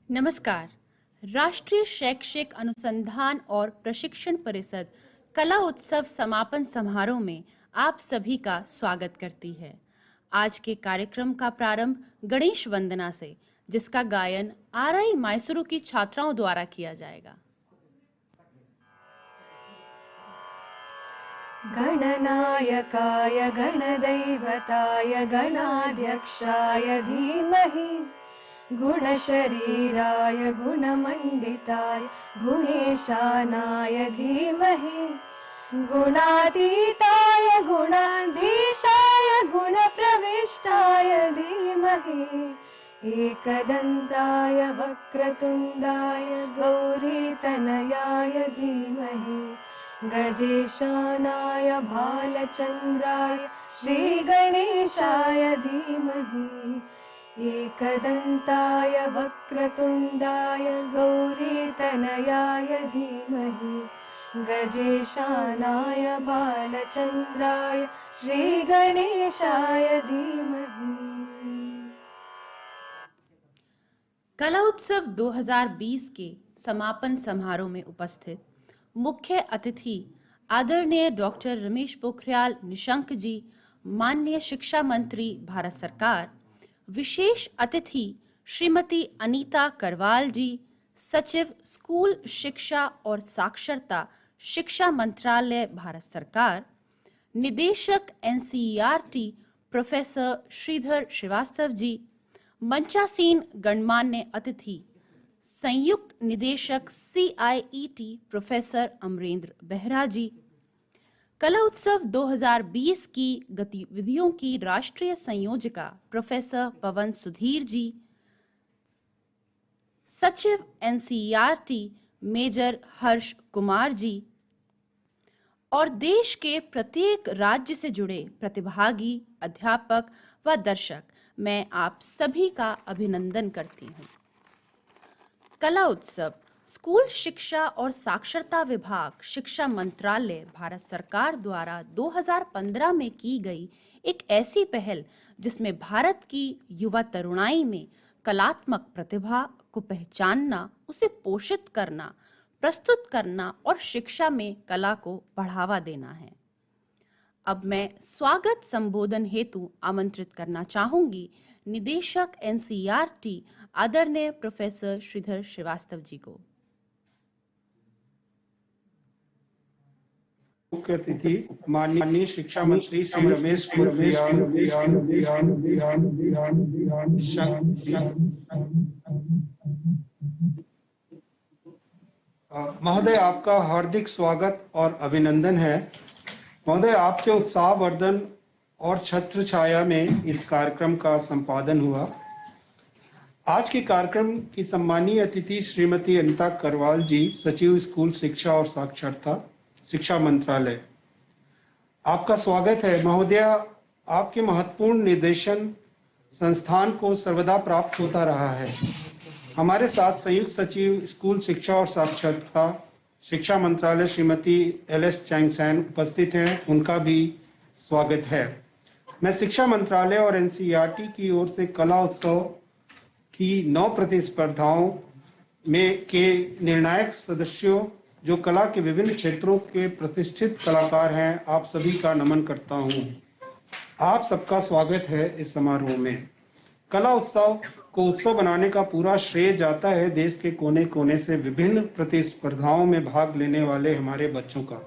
नमस्कार। राष्ट्रीय शैक्षिक अनुसंधान और प्रशिक्षण परिषद कला उत्सव समापन समारोह में आप सभी का स्वागत करती है। आज के कार्यक्रम का प्रारंभ गणेश वंदना से, जिसका गायन आरआई मैसूरू की छात्राओं द्वारा किया जाएगा। गणनायकाय गणदैवताय गणाध्यक्षाय धीमहि गुणशरीराय गुणमण्डिताय गुणेशानाय धीमहि गुणातीताय गुणाधीशाय गुणप्रविष्टाय धीमहि एकदन्ताय वक्रतुण्डाय गौरीतनयाय धीमहि गजेशानाय भालचन्द्राय श्रीगणेशाय धीमहि एकदन्ताय वक्रतुण्डाय गौरीतनयाय धीमहि गजेशानाय भालचन्द्राय श्रीगणेशाय धीमहि। कला उत्सव 2020 के समापन समारोह में उपस्थित मुख्य अतिथि आदरणीय डॉक्टर रमेश पोखरियाल निशंक जी, माननीय शिक्षा मंत्री भारत सरकार, विशेष अतिथि श्रीमती अनीता करवाल जी, सचिव स्कूल शिक्षा और साक्षरता शिक्षा मंत्रालय भारत सरकार, निदेशक एनसीईआरटी प्रोफेसर श्रीधर श्रीवास्तव जी, मंचासीन गणमान्य अतिथि संयुक्त निदेशक CIET प्रोफेसर अमरेंद्र बेहरा जी, कला उत्सव 2020 की गतिविधियों की राष्ट्रीय संयोजिका प्रोफेसर पवन सुधीर जी, सचिव NCERT मेजर हर्ष कुमार जी और देश के प्रत्येक राज्य से जुड़े प्रतिभागी, अध्यापक व दर्शक, मैं आप सभी का अभिनंदन करती हूँ। कला उत्सव स्कूल शिक्षा और साक्षरता विभाग, शिक्षा मंत्रालय भारत सरकार द्वारा 2015 में की गई एक ऐसी पहल जिसमें भारत की युवा तरुणाई में कलात्मक प्रतिभा को पहचानना, उसे पोषित करना, प्रस्तुत करना और शिक्षा में कला को बढ़ावा देना है। अब मैं स्वागत संबोधन हेतु आमंत्रित करना चाहूंगी निदेशक NCERT आदरणीय प्रोफेसर श्रीधर श्रीवास्तव जी को। मुख्य अतिथि माननीय शिक्षा मंत्री श्री रमेश पोखरियाल महोदय, आपका हार्दिक स्वागत और अभिनंदन है। महोदय, आपके उत्साहवर्धन और छत्र छाया में इस कार्यक्रम का संपादन हुआ। आज के कार्यक्रम की सम्मानीय अतिथि श्रीमती अनीता करवाल जी, सचिव स्कूल शिक्षा और साक्षरता शिक्षा मंत्रालय, आपका स्वागत है। महोदय, आपके महत्वपूर्ण निर्देशन संस्थान को सर्वदा प्राप्त होता रहा है। हमारे साथ संयुक्त सचिव स्कूल शिक्षा और साक्षरता शिक्षा मंत्रालय श्रीमती LS चैंगसैन उपस्थित हैं, उनका भी स्वागत है। मैं शिक्षा मंत्रालय और NCERT की ओर से कला उत्सव की 9 प्रतिस्पर्धाओं में के निर्णायक सदस्यों, जो कला के विभिन्न क्षेत्रों के प्रतिष्ठित कलाकार हैं, आप सभी का नमन करता हूं। आप सबका स्वागत है इस समारोह में। कला उत्सव को उत्सव बनाने का पूरा श्रेय जाता है देश के कोने कोने से विभिन्न प्रतिस्पर्धाओं में भाग लेने वाले हमारे बच्चों का,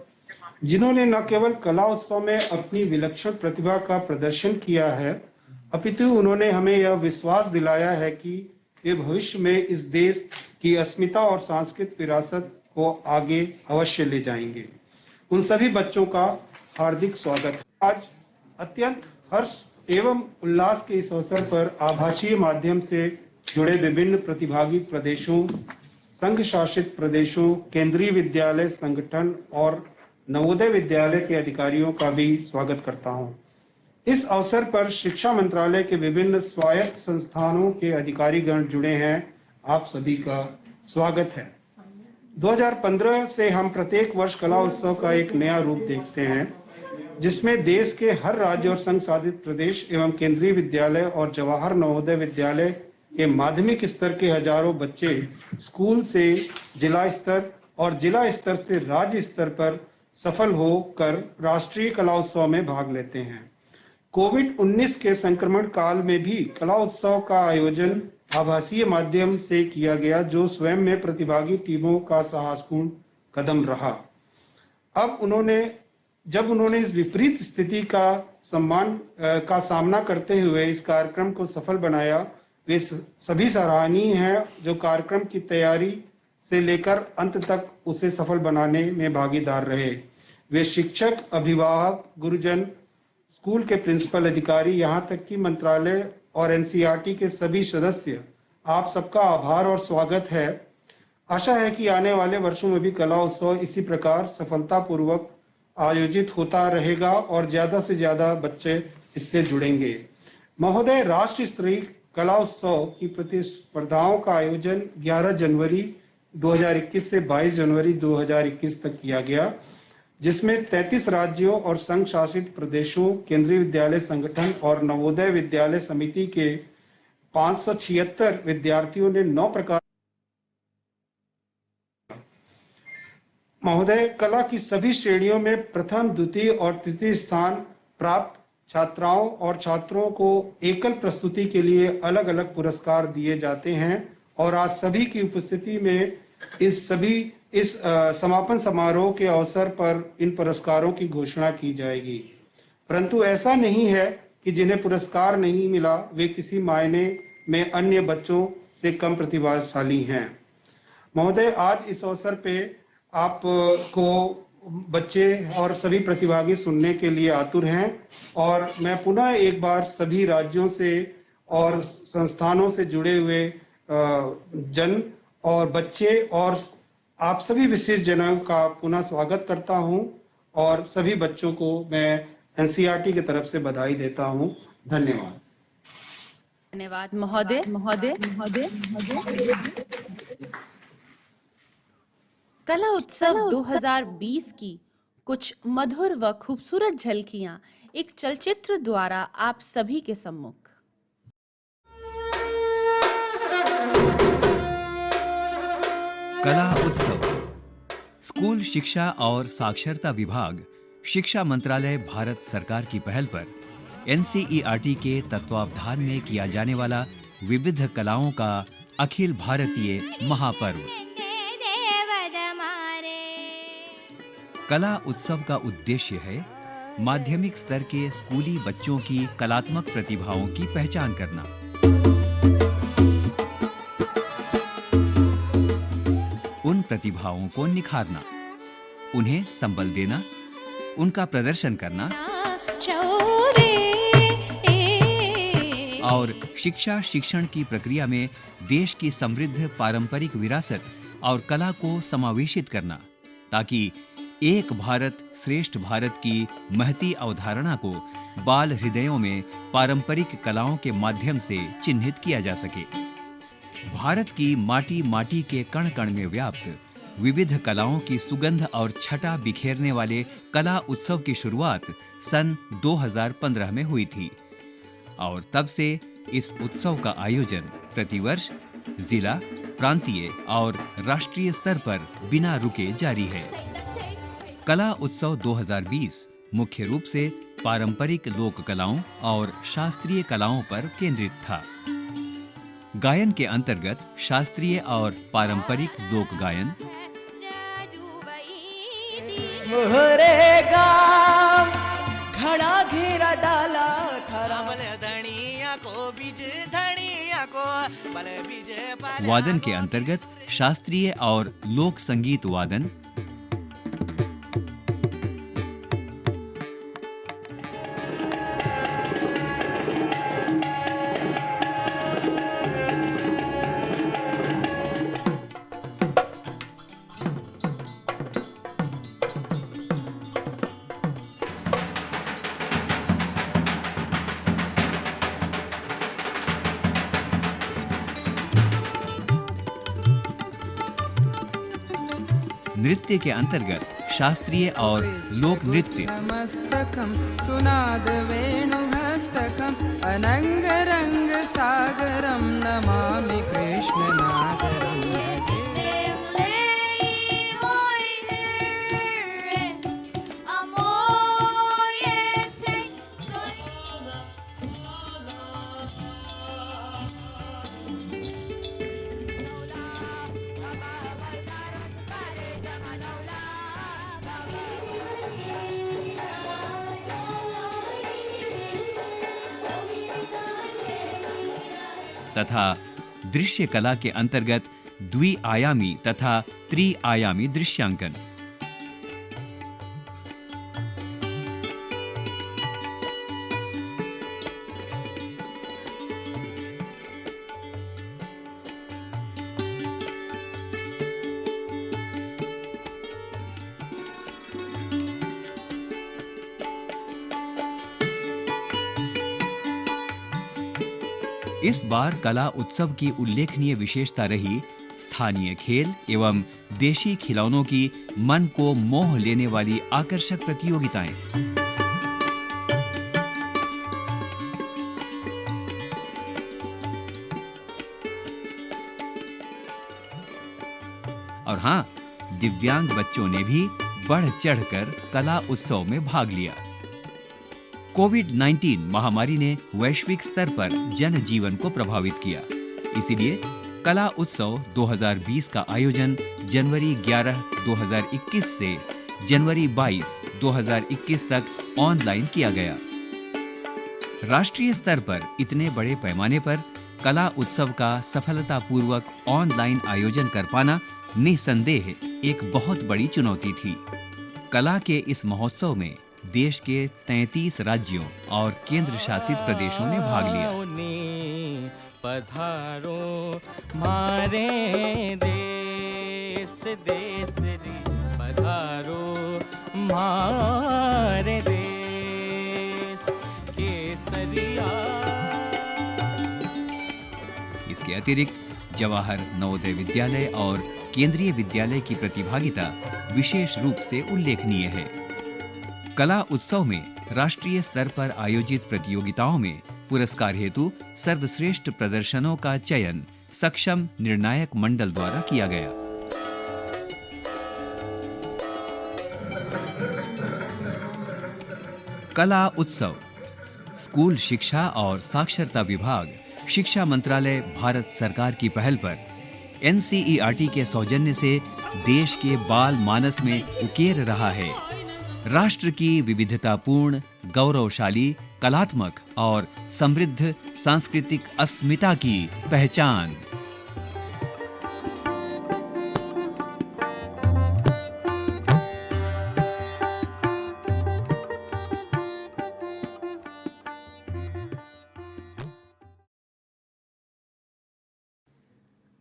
जिन्होंने न केवल कला उत्सव में अपनी विलक्षण प्रतिभा का प्रदर्शन किया है, अपितु उन्होंने हमें यह विश्वास दिलाया है कि वे भविष्य में इस देश की अस्मिता और सांस्कृतिक विरासत को आगे अवश्य ले जाएंगे। उन सभी बच्चों का हार्दिक स्वागत है। आज अत्यंत हर्ष एवं उल्लास के इस अवसर पर आभासीय माध्यम से जुड़े विभिन्न प्रतिभागी प्रदेशों, संघ शासित प्रदेशों, केंद्रीय विद्यालय संगठन और नवोदय विद्यालय के अधिकारियों का भी स्वागत करता हूं। इस अवसर पर शिक्षा मंत्रालय के विभिन्न स्वायत्त संस्थानों के अधिकारीगण जुड़े हैं, आप सभी का स्वागत है। 2015 से हम प्रत्येक वर्ष कला उत्सव का एक नया रूप देखते हैं, जिसमें देश के हर राज्य और संघ शासित प्रदेश एवं केंद्रीय विद्यालय और जवाहर नवोदय विद्यालय के माध्यमिक स्तर के हजारों बच्चे स्कूल से जिला स्तर और जिला स्तर से राज्य स्तर पर सफल होकर राष्ट्रीय कला उत्सव में भाग लेते हैं। कोविड-19 के संक्रमण काल में भी कला उत्सव का आयोजन आभासीय माध्यम से किया गया, जो स्वयं में प्रतिभागी टीमों का साहसपूर्ण कदम रहा। जब उन्होंने इस विपरीत स्थिति का सामना करते हुए इस कार्यक्रम को सफल बनाया, वे सभी सराहनीय हैं जो कार्यक्रम की तैयारी से लेकर अंत तक उसे सफल बनाने में भागीदार रहे। वे शिक्षक, अभिभावक, गुरुजन, स्कूल के प्रिंसिपल अधिकारी, यहाँ तक कि मंत्रालय और एनसीईआरटी के सभी सदस्य, आप सबका आभार और स्वागत है। आशा है कि आने वाले वर्षों में भी कला उत्सव इसी प्रकार सफलतापूर्वक आयोजित होता रहेगा और ज्यादा से ज्यादा बच्चे इससे जुड़ेंगे। महोदय, राष्ट्रीय स्तरीय कला उत्सव की प्रतिस्पर्धाओं का आयोजन 11 जनवरी 2021 से 22 जनवरी 2021 तक किया गया, जिसमें 33 राज्यों और संघ शासित प्रदेशों, केंद्रीय विद्यालय संगठन और नवोदय विद्यालय समिति के 576 विद्यार्थियों ने 9 प्रकार। महोदय, कला की सभी श्रेणियों में प्रथम, द्वितीय और तृतीय स्थान प्राप्त छात्राओं और छात्रों को एकल प्रस्तुति के लिए अलग अलग पुरस्कार दिए जाते हैं और आज सभी की उपस्थिति में इस समापन समारोह के अवसर पर इन पुरस्कारों की घोषणा की जाएगी। परंतु ऐसा नहीं है कि जिन्हें पुरस्कार नहीं मिला वे किसी मायने में अन्य बच्चों से कम प्रतिभाशाली हैं। महोदय, आज इस अवसर पे आपको बच्चे और सभी प्रतिभागी सुनने के लिए आतुर हैं और मैं पुनः एक बार सभी राज्यों से और संस्थानों से जुड़े हुए जन और बच्चे और आप सभी विशिष्ट जनों का पुनः स्वागत करता हूं और सभी बच्चों को मैं एनसीईआरटी की तरफ से बधाई देता हूं। धन्यवाद। धन्यवाद महोदय। कला उत्सव 2020 की कुछ मधुर व खूबसूरत झलकियां एक चलचित्र द्वारा आप सभी के सम्मुख। कला उत्सव स्कूल शिक्षा और साक्षरता विभाग, शिक्षा मंत्रालय, भारत सरकार की पहल पर एनसीईआरटी के तत्वावधान में किया जाने वाला विविध कलाओं का अखिल भारतीय महापर्व। कला उत्सव का उद्देश्य है माध्यमिक स्तर के स्कूली बच्चों की कलात्मक प्रतिभाओं की पहचान करना, उन प्रतिभाओं को निखारना, उन्हें संबल देना, उनका प्रदर्शन करना और शिक्षण की प्रक्रिया में देश की समृद्ध पारंपरिक विरासत और कला को समावेशित करना, ताकि एक भारत श्रेष्ठ भारत की महती अवधारणा को बाल हृदयों में पारंपरिक कलाओं के माध्यम से चिन्हित किया जा सके। भारत की माटी माटी के कण कण में व्याप्त विविध कलाओं की सुगंध और छटा बिखेरने वाले कला उत्सव की शुरुआत सन 2015 में हुई थी और तब से इस उत्सव का आयोजन प्रतिवर्ष जिला, प्रांतीय और राष्ट्रीय स्तर पर बिना रुके जारी है। कला उत्सव 2020 मुख्य रूप से पारंपरिक लोक कलाओं और शास्त्रीय कलाओं पर केंद्रित था। गायन के अंतर्गत शास्त्रीय और पारंपरिक लोक गायन, मोहरे गाम घड़ा घेरा डाला थारा धनिया को बीज धनिया को बल बीज वादन के अंतर्गत शास्त्रीय और लोक संगीत वादन, नृत्य के अंतर्गत शास्त्रीय और लोक नृत्य, मस्तकम सुनाद वेणु मस्तकम् अनङ्गरङ्गसागरं नमामि कृष्णनागरम् तथा दृश्य कला के अंतर्गत द्विआयामी तथा त्रिआयामी दृश्यांकन। इस बार कला उत्सव की उल्लेखनीय विशेषता रही स्थानीय खेल एवं देशी खिलौनों की मन को मोह लेने वाली आकर्षक प्रतियोगिताएं। और हां, दिव्यांग बच्चों ने भी बढ़ चढ़कर कला उत्सव में भाग लिया। कोविड-19 महामारी ने वैश्विक स्तर पर जनजीवन को प्रभावित किया। इसीलिए कला उत्सव 2020 का आयोजन जनवरी 11, 2021 से जनवरी 22, 2021 तक ऑनलाइन किया गया। राष्ट्रीय स्तर पर इतने बड़े पैमाने पर कला उत्सव का सफलतापूर्वक ऑनलाइन आयोजन कर पाना निसंदेह एक बहुत बड़ी चुनौती थी। कला के इस महोत्सव में देश के 33 राज्यों और केंद्र शासित प्रदेशों ने भाग लिया। पधारो मारे देश देश री, पधारो मारे देश केसरिया। इसके अतिरिक्त जवाहर नवोदय विद्यालय और केंद्रीय विद्यालय की प्रतिभागिता विशेष रूप से उल्लेखनीय है। कला उत्सव में राष्ट्रीय स्तर पर आयोजित प्रतियोगिताओं में पुरस्कार हेतु सर्वश्रेष्ठ प्रदर्शनों का चयन सक्षम निर्णायक मंडल द्वारा किया गया। कला उत्सव स्कूल शिक्षा और साक्षरता विभाग, शिक्षा मंत्रालय, भारत सरकार की पहल पर NCERT के सौजन्य से देश के बाल मानस में उकेर रहा है राष्ट्र की विविधतापूर्ण, गौरवशाली, कलात्मक और समृद्ध सांस्कृतिक अस्मिता की पहचान।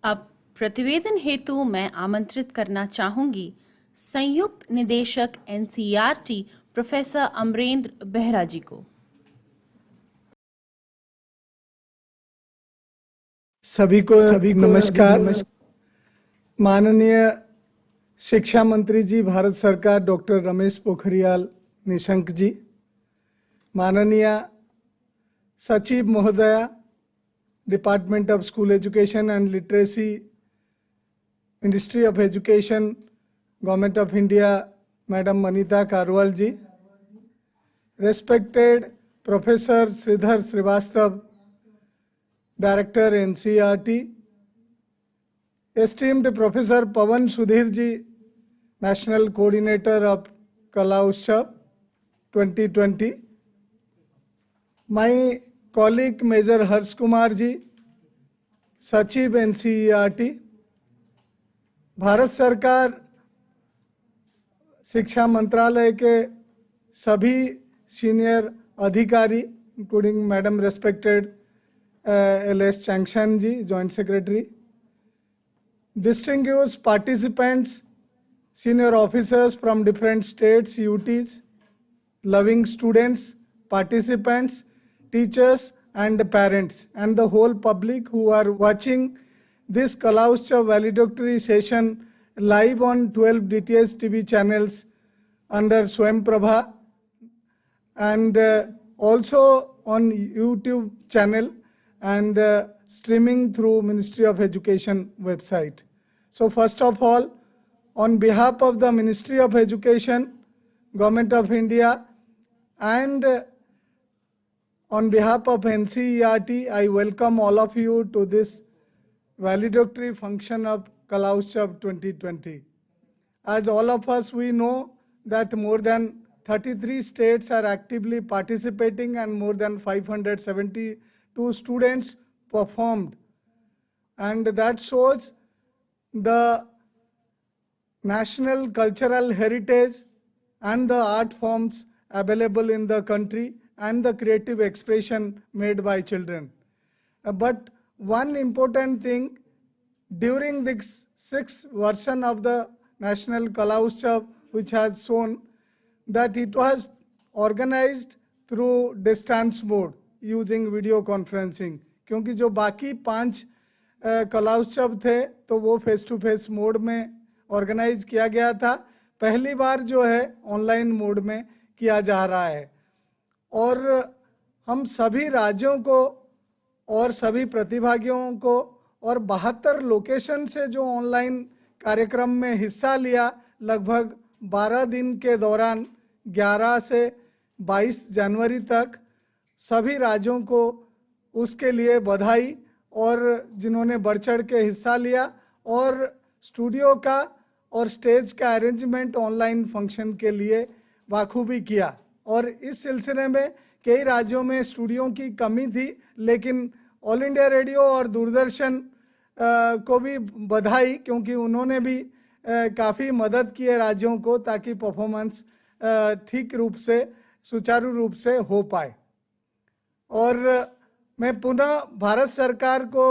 अब प्रतिवेदन हेतु मैं आमंत्रित करना चाहूंगी संयुक्त निदेशक NCERT प्रोफेसर अमरेंद्र बेहरा जी को। सभी को नमस्कार। माननीय शिक्षा मंत्री जी भारत सरकार डॉक्टर रमेश पोखरियाल निशंक जी, माननीय सचिव महोदया department of school education and literacy, ministry of education, government of India, madam Manita Karwal ji, respected professor Shridhar Srivastava, director NCERT, esteemed Professor Pawan Sudhir ji, National Coordinator of Kala Utsav 2020, my colleague Major Harsh Kumar ji, सचिव NCERT, Bharat सरकार शिक्षा मंत्रालय के सभी senior अधिकारी including madam respected LS Changsan ji, joint secretary, distinguished participants, senior officers from different states, UTs, loving students, participants, teachers and parents, and the whole public who are watching this Kala Utsav valedictory session live on 12 DTH TV channels under Swayam Prabha, and also on YouTube channel and streaming through Ministry of Education website. So first of all, on behalf of the Ministry of Education, Government of India, and on behalf of NCERT, I welcome all of you to this valedictory function of Kala Utsav 2020. As all of us, we know that more than 33 states are actively participating and more than 572 students performed. And that shows the national cultural heritage and the art forms available in the country and the creative expression made by children. But one important thing, during this 6th version of the National Kala Utsav, which has shown that it was organized through distance mode using video conferencing, क्योंकि जो बाकी 5 कला उत्सव थे तो वो face to face mode में organise किया गया था, पहली बार जो है ऑनलाइन मोड में किया जा रहा है। और हम सभी राज्यों को और सभी प्रतिभागियों को और 72 लोकेशन से जो ऑनलाइन कार्यक्रम में हिस्सा लिया, लगभग 12 दिन के दौरान 11 से 22 जनवरी तक, सभी राज्यों को उसके लिए बधाई, और जिन्होंने बढ़ चढ़ के हिस्सा लिया और स्टूडियो का और स्टेज का अरेंजमेंट ऑनलाइन फंक्शन के लिए बाखूबी किया। और इस सिलसिले में कई राज्यों में स्टूडियो की कमी थी, लेकिन ऑल इंडिया रेडियो और दूरदर्शन को भी बधाई, क्योंकि उन्होंने भी काफ़ी मदद की है राज्यों को, ताकि परफॉर्मेंस ठीक रूप से, सुचारू रूप से हो पाए। और मैं पुनः भारत सरकार को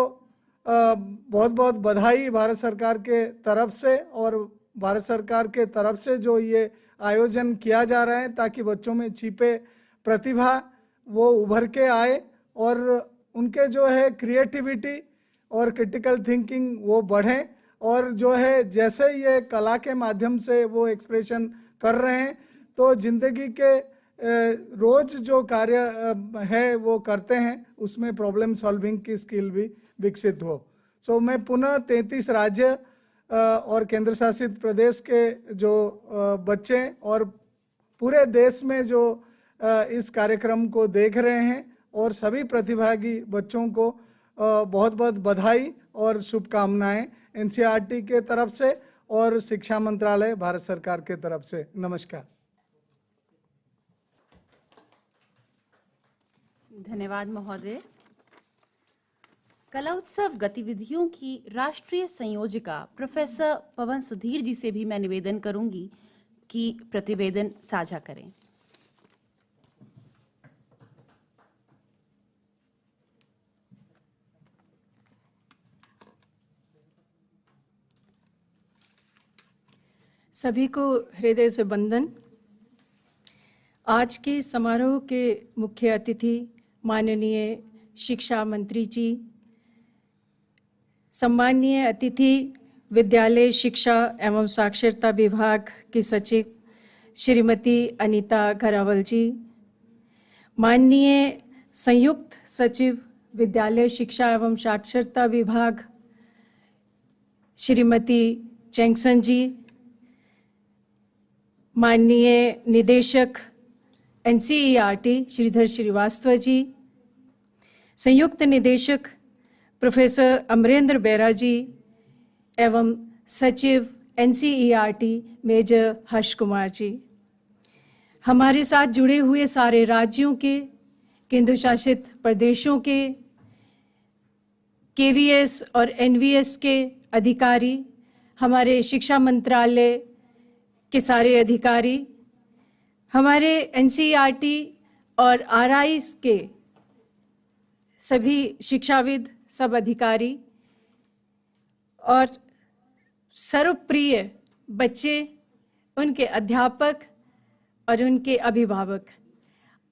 बहुत बहुत बधाई, भारत सरकार के तरफ से और भारत सरकार के तरफ से जो ये आयोजन किया जा रहा है, ताकि बच्चों में छिपे प्रतिभा वो उभर के आए और उनके जो है क्रिएटिविटी और क्रिटिकल थिंकिंग वो बढ़े, और जो है जैसे ये कला के माध्यम से वो एक्सप्रेशन कर रहे हैं, तो ज़िंदगी के रोज जो कार्य है वो करते हैं, उसमें प्रॉब्लम सॉल्विंग की स्किल भी विकसित हो। सो मैं पुनः 33 राज्य और केंद्र शासित प्रदेश के जो बच्चे और पूरे देश में जो इस कार्यक्रम को देख रहे हैं, और सभी प्रतिभागी बच्चों को बहुत बहुत बधाई और शुभकामनाएं एनसीईआरटी के तरफ से और शिक्षा मंत्रालय भारत सरकार के तरफ से। नमस्कार। धन्यवाद महोदय। कला उत्सव गतिविधियों की राष्ट्रीय संयोजिका प्रोफेसर पवन सुधीर जी से भी मैं निवेदन करूंगी कि प्रतिवेदन साझा करें। सभी को हृदय से वंदन। आज के समारोह के मुख्य अतिथि माननीय शिक्षा मंत्री जी, सम्मानीय अतिथि विद्यालय शिक्षा एवं साक्षरता विभाग की सचिव श्रीमती अनीता घरावल जी, माननीय संयुक्त सचिव विद्यालय शिक्षा एवं साक्षरता विभाग श्रीमती चेंगसन जी, माननीय निदेशक एनसीईआरटी श्रीधर श्रीवास्तव जी, संयुक्त निदेशक प्रोफेसर अमरेंद्र बेरा जी एवं सचिव एनसीईआरटी मेजर हर्ष कुमार जी, हमारे साथ जुड़े हुए सारे राज्यों के, केंद्र शासित प्रदेशों के, केवीएस और एनवीएस के अधिकारी, हमारे शिक्षा मंत्रालय के सारे अधिकारी, हमारे एनसीईआरटी और आरआईस के सभी शिक्षाविद, सब अधिकारी और सर्वप्रिय बच्चे, उनके अध्यापक और उनके अभिभावक,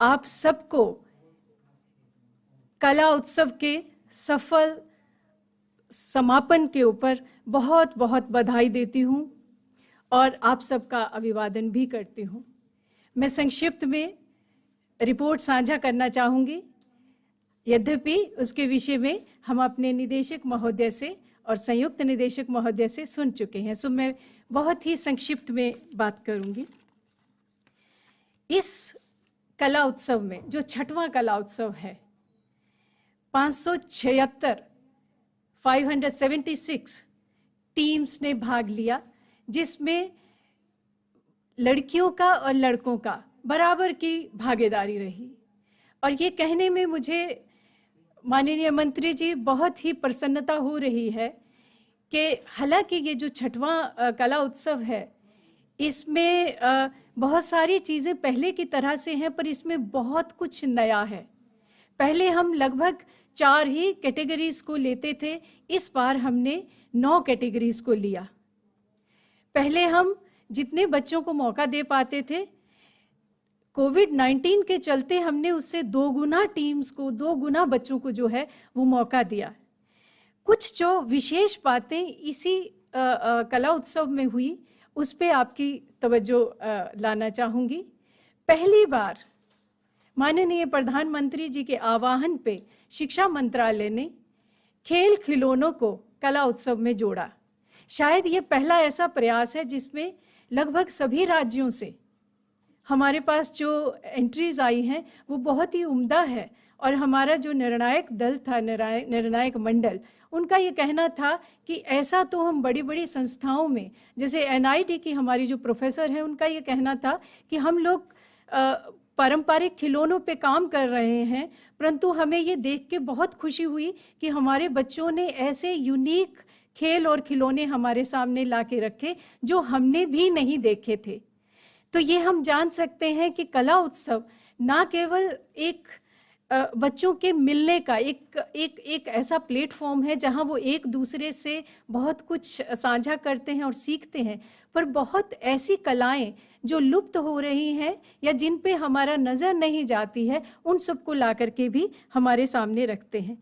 आप सबको कला उत्सव के सफल समापन के ऊपर बहुत बहुत बधाई देती हूँ और आप सबका अभिवादन भी करती हूँ। मैं संक्षिप्त में रिपोर्ट साझा करना चाहूँगी यद्यपि उसके विषय में हम अपने निदेशक महोदय से और संयुक्त निदेशक महोदय से सुन चुके हैं, सो मैं बहुत ही संक्षिप्त में बात करूंगी। इस कला उत्सव में, जो 6वां कला उत्सव है, 576 टीम्स ने भाग लिया, जिसमें लड़कियों का और लड़कों का बराबर की भागीदारी रही। और ये कहने में मुझे माननीय मंत्री जी बहुत ही प्रसन्नता हो रही है कि हालांकि ये जो 6वां कला उत्सव है, इसमें बहुत सारी चीज़ें पहले की तरह से हैं, पर इसमें बहुत कुछ नया है। पहले हम लगभग 4 ही कैटेगरीज को लेते थे, इस बार हमने 9 कैटेगरीज को लिया। पहले हम जितने बच्चों को मौका दे पाते थे, कोविड-19 के चलते हमने उससे 2 गुना टीम्स को, 2 गुना बच्चों को जो है वो मौका दिया। कुछ जो विशेष बातें इसी कला उत्सव में हुई, उस पे आपकी तवज्जो लाना चाहूँगी। पहली बार माननीय प्रधानमंत्री जी के आह्वान पे शिक्षा मंत्रालय ने खेल खिलौनों को कला उत्सव में जोड़ा। शायद ये पहला ऐसा प्रयास है जिसमें लगभग सभी राज्यों से हमारे पास जो एंट्रीज आई हैं वो बहुत ही उम्दा है। और हमारा जो निर्णायक दल था, निर्णायक मंडल, उनका ये कहना था कि ऐसा तो हम बड़ी बड़ी संस्थाओं में, जैसे NIT की हमारी जो प्रोफेसर हैं, उनका ये कहना था कि हम लोग पारंपरिक खिलौनों पे काम कर रहे हैं, परंतु हमें ये देख के बहुत खुशी हुई कि हमारे बच्चों ने ऐसे यूनिक खेल और खिलौने हमारे सामने ला के रखे जो हमने भी नहीं देखे थे। तो ये हम जान सकते हैं कि कला उत्सव ना केवल एक बच्चों के मिलने का एक ऐसा प्लेटफॉर्म है जहां वो एक दूसरे से बहुत कुछ साझा करते हैं और सीखते हैं, पर बहुत ऐसी कलाएं जो लुप्त हो रही हैं या जिन पे हमारा नज़र नहीं जाती है, उन सबको ला करके भी हमारे सामने रखते हैं।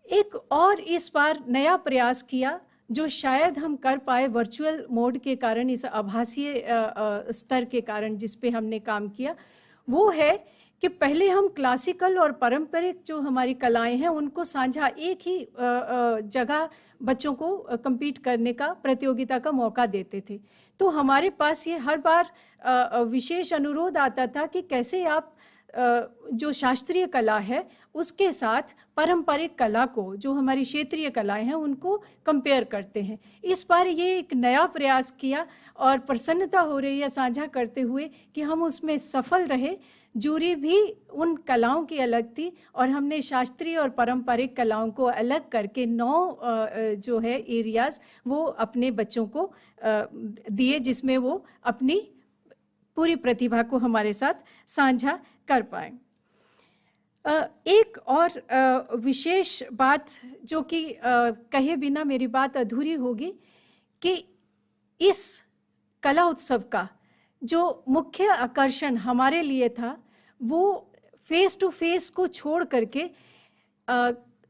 एक और इस बार नया प्रयास किया जो शायद हम कर पाए वर्चुअल मोड के कारण, इस आभासीय स्तर के कारण जिस पे हमने काम किया, वो है कि पहले हम क्लासिकल और पारंपरिक जो हमारी कलाएं हैं उनको साझा एक ही जगह बच्चों को compete करने का, प्रतियोगिता का मौका देते थे। तो हमारे पास ये हर बार विशेष अनुरोध आता था कि कैसे आप जो शास्त्रीय कला है उसके साथ पारंपरिक कला को, जो हमारी क्षेत्रीय कलाएं हैं, उनको कंपेयर करते हैं। इस बार ये एक नया प्रयास किया और प्रसन्नता हो रही है साझा करते हुए कि हम उसमें सफल रहे। जूरी भी उन कलाओं की अलग थी और हमने शास्त्रीय और पारंपरिक कलाओं को अलग करके 9 जो है एरियाज वो अपने बच्चों को दिए, जिसमें वो अपनी पूरी प्रतिभा को हमारे साथ साझा कर पाए। एक और विशेष बात जो कि कहे बिना मेरी बात अधूरी होगी कि इस कला उत्सव का जो मुख्य आकर्षण हमारे लिए था वो फेस टू फेस को छोड़ करके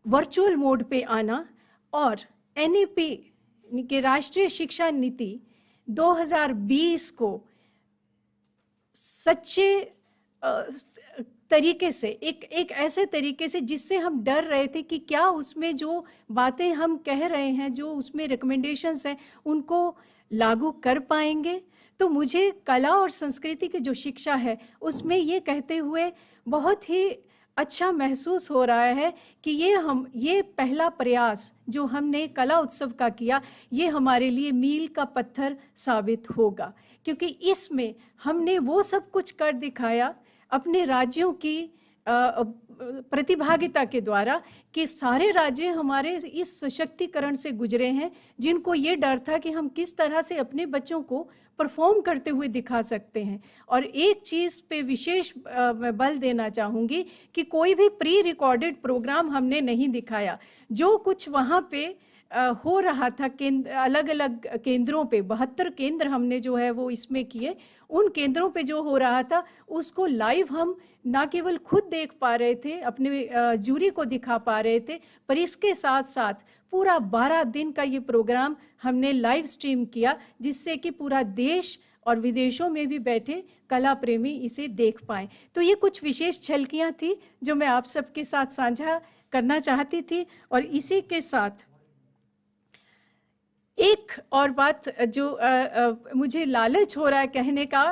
वर्चुअल मोड पे आना और NEP के राष्ट्रीय शिक्षा नीति 2020 को सच्चे तरीके से, एक ऐसे तरीके से जिससे हम डर रहे थे कि क्या उसमें जो बातें हम कह रहे हैं, जो उसमें रिकमेंडेशंस हैं, उनको लागू कर पाएंगे। तो मुझे कला और संस्कृति की जो शिक्षा है उसमें ये कहते हुए बहुत ही अच्छा महसूस हो रहा है कि ये पहला प्रयास जो हमने कला उत्सव का किया, ये हमारे लिए मील का पत्थर साबित होगा, क्योंकि इसमें हमने वो सब कुछ कर दिखाया अपने राज्यों की प्रतिभागिता के द्वारा कि सारे राज्य हमारे इस सशक्तिकरण से गुजरे हैं, जिनको ये डर था कि हम किस तरह से अपने बच्चों को परफॉर्म करते हुए दिखा सकते हैं। और एक चीज़ पे विशेष मैं बल देना चाहूँगी कि कोई भी प्री रिकॉर्डेड प्रोग्राम हमने नहीं दिखाया। जो कुछ वहाँ पे हो रहा था अलग अलग केंद्रों पे, 72 केंद्र हमने जो है वो इसमें किए, उन केंद्रों पे जो हो रहा था उसको लाइव हम ना केवल खुद देख पा रहे थे, अपने जूरी को दिखा पा रहे थे, पर इसके साथ साथ पूरा 12 दिन का ये प्रोग्राम हमने लाइव स्ट्रीम किया, जिससे कि पूरा देश और विदेशों में भी बैठे कला प्रेमी इसे देख पाएं। तो ये कुछ विशेष झलकियाँ थी जो मैं आप सबके साथ साझा करना चाहती थी। और इसी के साथ एक और बात जो मुझे लालच हो रहा है कहने का,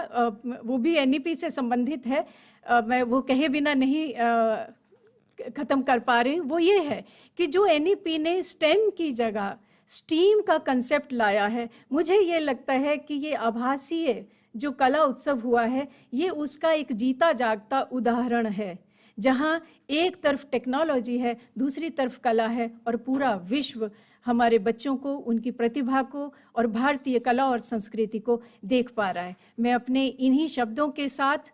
वो भी एनईपी से संबंधित है, मैं वो कहे बिना नहीं ख़त्म कर पा रही हूँ। वो ये है कि जो एनईपी ने स्टेम की जगह स्टीम का कंसेप्ट लाया है, मुझे ये लगता है कि ये आभासीय जो कला उत्सव हुआ है ये उसका एक जीता जागता उदाहरण है, जहाँ एक तरफ टेक्नोलॉजी है, दूसरी तरफ कला है और पूरा विश्व हमारे बच्चों को, उनकी प्रतिभा को और भारतीय कला और संस्कृति को देख पा रहा है। मैं अपने इन्हीं शब्दों के साथ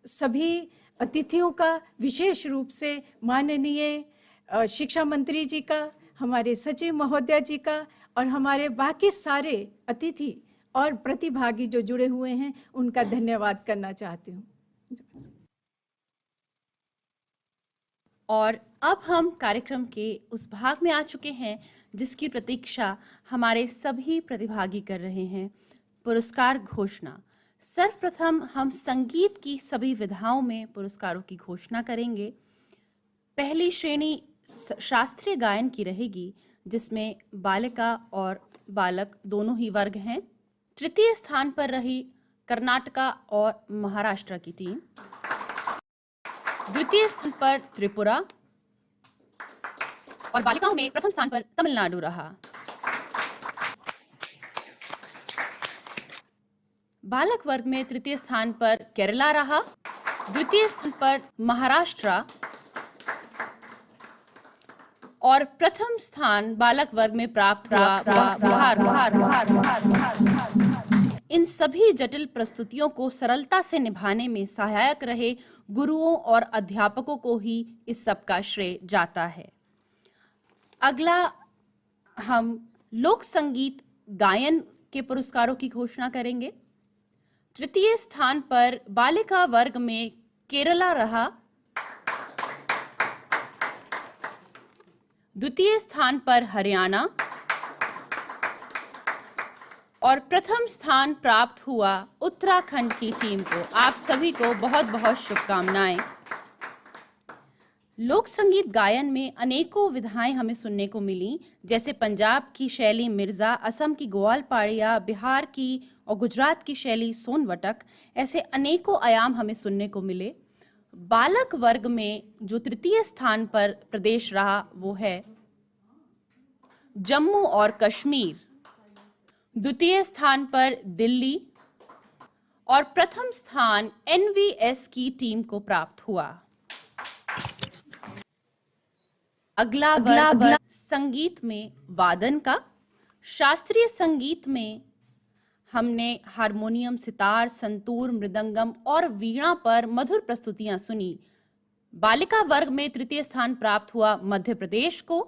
सभी अतिथियों का, विशेष रूप से माननीय शिक्षा मंत्री जी का, हमारे सचिव महोदया जी का और हमारे बाकी सारे अतिथि और प्रतिभागी जो जुड़े हुए हैं उनका धन्यवाद करना चाहती हूँ। और अब हम कार्यक्रम के उस भाग में आ चुके हैं जिसकी प्रतीक्षा हमारे सभी प्रतिभागी कर रहे हैं, पुरस्कार घोषणा। सर्वप्रथम हम संगीत की सभी विधाओं में पुरस्कारों की घोषणा करेंगे। पहली श्रेणी शास्त्रीय गायन की रहेगी, जिसमें बालिका और बालक दोनों ही वर्ग हैं। तृतीय स्थान पर रही कर्नाटका और महाराष्ट्र की टीम। द्वितीय स्थान पर त्रिपुरा और बालिकाओं में प्रथम स्थान पर तमिलनाडु रहा। बालक वर्ग में तृतीय स्थान पर केरला रहा। द्वितीय स्थान पर महाराष्ट्र और प्रथम स्थान बालक वर्ग में प्राप्त हुआ बिहार। इन सभी जटिल प्रस्तुतियों को सरलता से निभाने में सहायक रहे गुरुओं और अध्यापकों को ही इस सब का श्रेय जाता है। अगला हम लोक संगीत गायन के पुरस्कारों की घोषणा करेंगे। तृतीय स्थान पर बालिका वर्ग में केरला रहा। द्वितीय स्थान पर हरियाणा और प्रथम स्थान प्राप्त हुआ उत्तराखंड की टीम को। आप सभी को बहुत बहुत शुभकामनाएं। लोक संगीत गायन में अनेकों विधाएं हमें सुनने को मिली, जैसे पंजाब की शैली मिर्जा, असम की ग्वालपाड़िया, बिहार की और गुजरात की शैली सोनवटक। ऐसे अनेकों आयाम हमें सुनने को मिले। बालक वर्ग में जो तृतीय स्थान पर प्रदेश रहा वो है जम्मू और कश्मीर। द्वितीय स्थान पर दिल्ली और प्रथम स्थान एनवीएस की टीम को प्राप्त हुआ। अगला वर्ग संगीत में वादन का। शास्त्रीय संगीत में हमने हारमोनियम, सितार, संतूर, मृदंगम और वीणा पर मधुर प्रस्तुतियां सुनी। बालिका वर्ग में तृतीय स्थान प्राप्त हुआ मध्य प्रदेश को।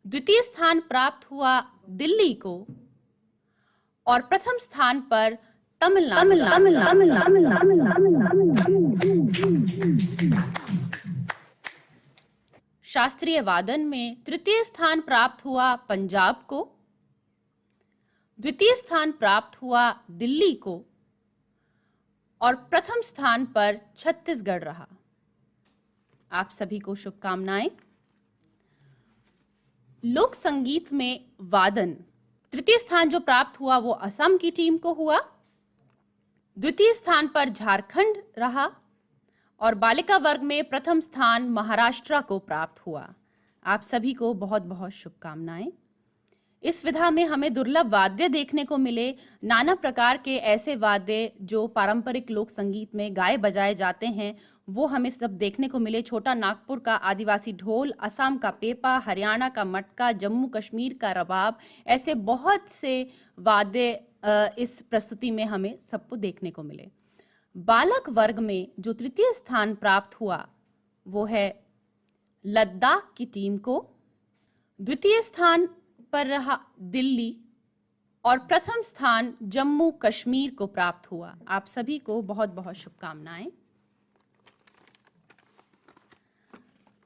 द्वितीय स्थान प्राप्त हुआ दिल्ली को और प्रथम स्थान पर तमिलनाडु। शास्त्रीय वादन में तृतीय स्थान प्राप्त हुआ पंजाब को। द्वितीय स्थान प्राप्त हुआ दिल्ली को और प्रथम स्थान पर छत्तीसगढ़ रहा। आप सभी को शुभकामनाएं। लोक संगीत में वादन तृतीय स्थान जो प्राप्त हुआ वो असम की टीम को हुआ। द्वितीय स्थान पर झारखंड रहा और बालिका वर्ग में प्रथम स्थान महाराष्ट्र को प्राप्त हुआ। आप सभी को बहुत बहुत शुभकामनाएं। इस विधा में हमें दुर्लभ वाद्य देखने को मिले। नाना प्रकार के ऐसे वाद्य जो पारंपरिक लोक संगीत में गाए बजाए जाते हैं वो हमें सब देखने को मिले। छोटा नागपुर का आदिवासी ढोल, असम का पेपा, हरियाणा का मटका, जम्मू कश्मीर का रबाब, ऐसे बहुत से वाद्य इस प्रस्तुति में हमें सबको देखने को मिले। बालक वर्ग में जो तृतीय स्थान प्राप्त हुआ वो है लद्दाख की टीम को। द्वितीय स्थान पर रहा दिल्ली और प्रथम स्थान जम्मू कश्मीर को प्राप्त हुआ। आप सभी को बहुत बहुत शुभकामनाएं।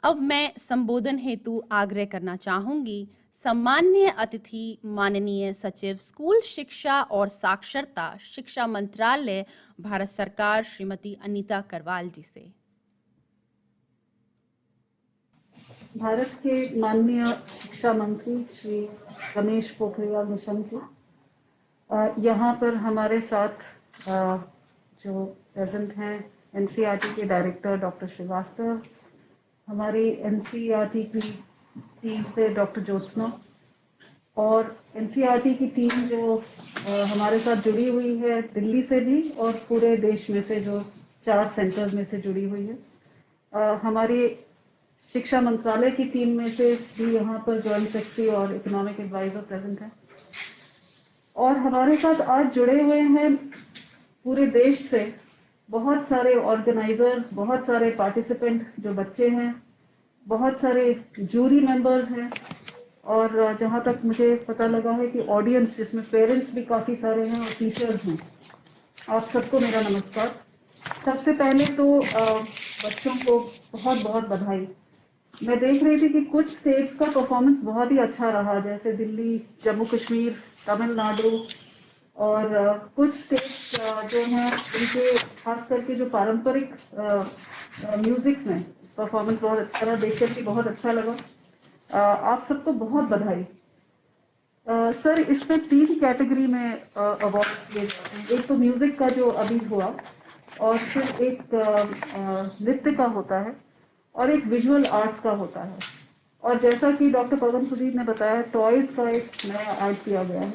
अब मैं संबोधन हेतु आग्रह करना चाहूंगी सम्माननीय अतिथि माननीय सचिव स्कूल शिक्षा और साक्षरता शिक्षा मंत्रालय भारत सरकार श्रीमती अनीता करवाल जी से। भारत के माननीय शिक्षा मंत्री श्री रमेश पोखरियाल निशंक जी, यहाँ पर हमारे साथ जो प्रेजेंट हैं एनसीईआरटी के डायरेक्टर डॉक्टर श्रीवास्तव, हमारी एनसीईआरटी की टीम से डॉक्टर ज्योत्सना और एनसीईआरटी की टीम जो हमारे साथ जुड़ी हुई है दिल्ली से भी और पूरे देश में से जो 4 सेंटर्स में से जुड़ी हुई है। हमारी शिक्षा मंत्रालय की टीम में से भी यहाँ पर जॉइंट सेक्रेटरी और इकोनॉमिक एडवाइजर प्रेजेंट हैं और हमारे साथ आज जुड़े हुए हैं पूरे देश से बहुत सारे ऑर्गेनाइजर्स, बहुत सारे पार्टिसिपेंट जो बच्चे हैं, बहुत सारे जूरी मेंबर्स हैं और जहाँ तक मुझे पता लगा है कि ऑडियंस जिसमें पेरेंट्स भी काफ़ी सारे हैं और टीचर्स हैं। आप सबको मेरा नमस्कार। सबसे पहले तो बच्चों को बहुत बहुत बधाई। मैं देख रही थी कि कुछ स्टेट्स का परफॉर्मेंस बहुत ही अच्छा रहा, जैसे दिल्ली, जम्मू कश्मीर, तमिलनाडु और कुछ स्टेट्स जो हैं उनके खास करके जो पारंपरिक म्यूजिक में परफॉर्मेंस बहुत अच्छा रहा, देख कर के बहुत अच्छा लगा। आप सबको बहुत बधाई। सर, इसमें 3 कैटेगरी में अवार्ड दिए जाते हैं। एक तो म्यूजिक का जो अभी हुआ और फिर एक नृत्य का होता है और एक विजुअल आर्ट्स का होता है। और जैसा कि डॉक्टर पवन सुधीर ने बताया, टॉयज का एक नया ऐड किया गया है।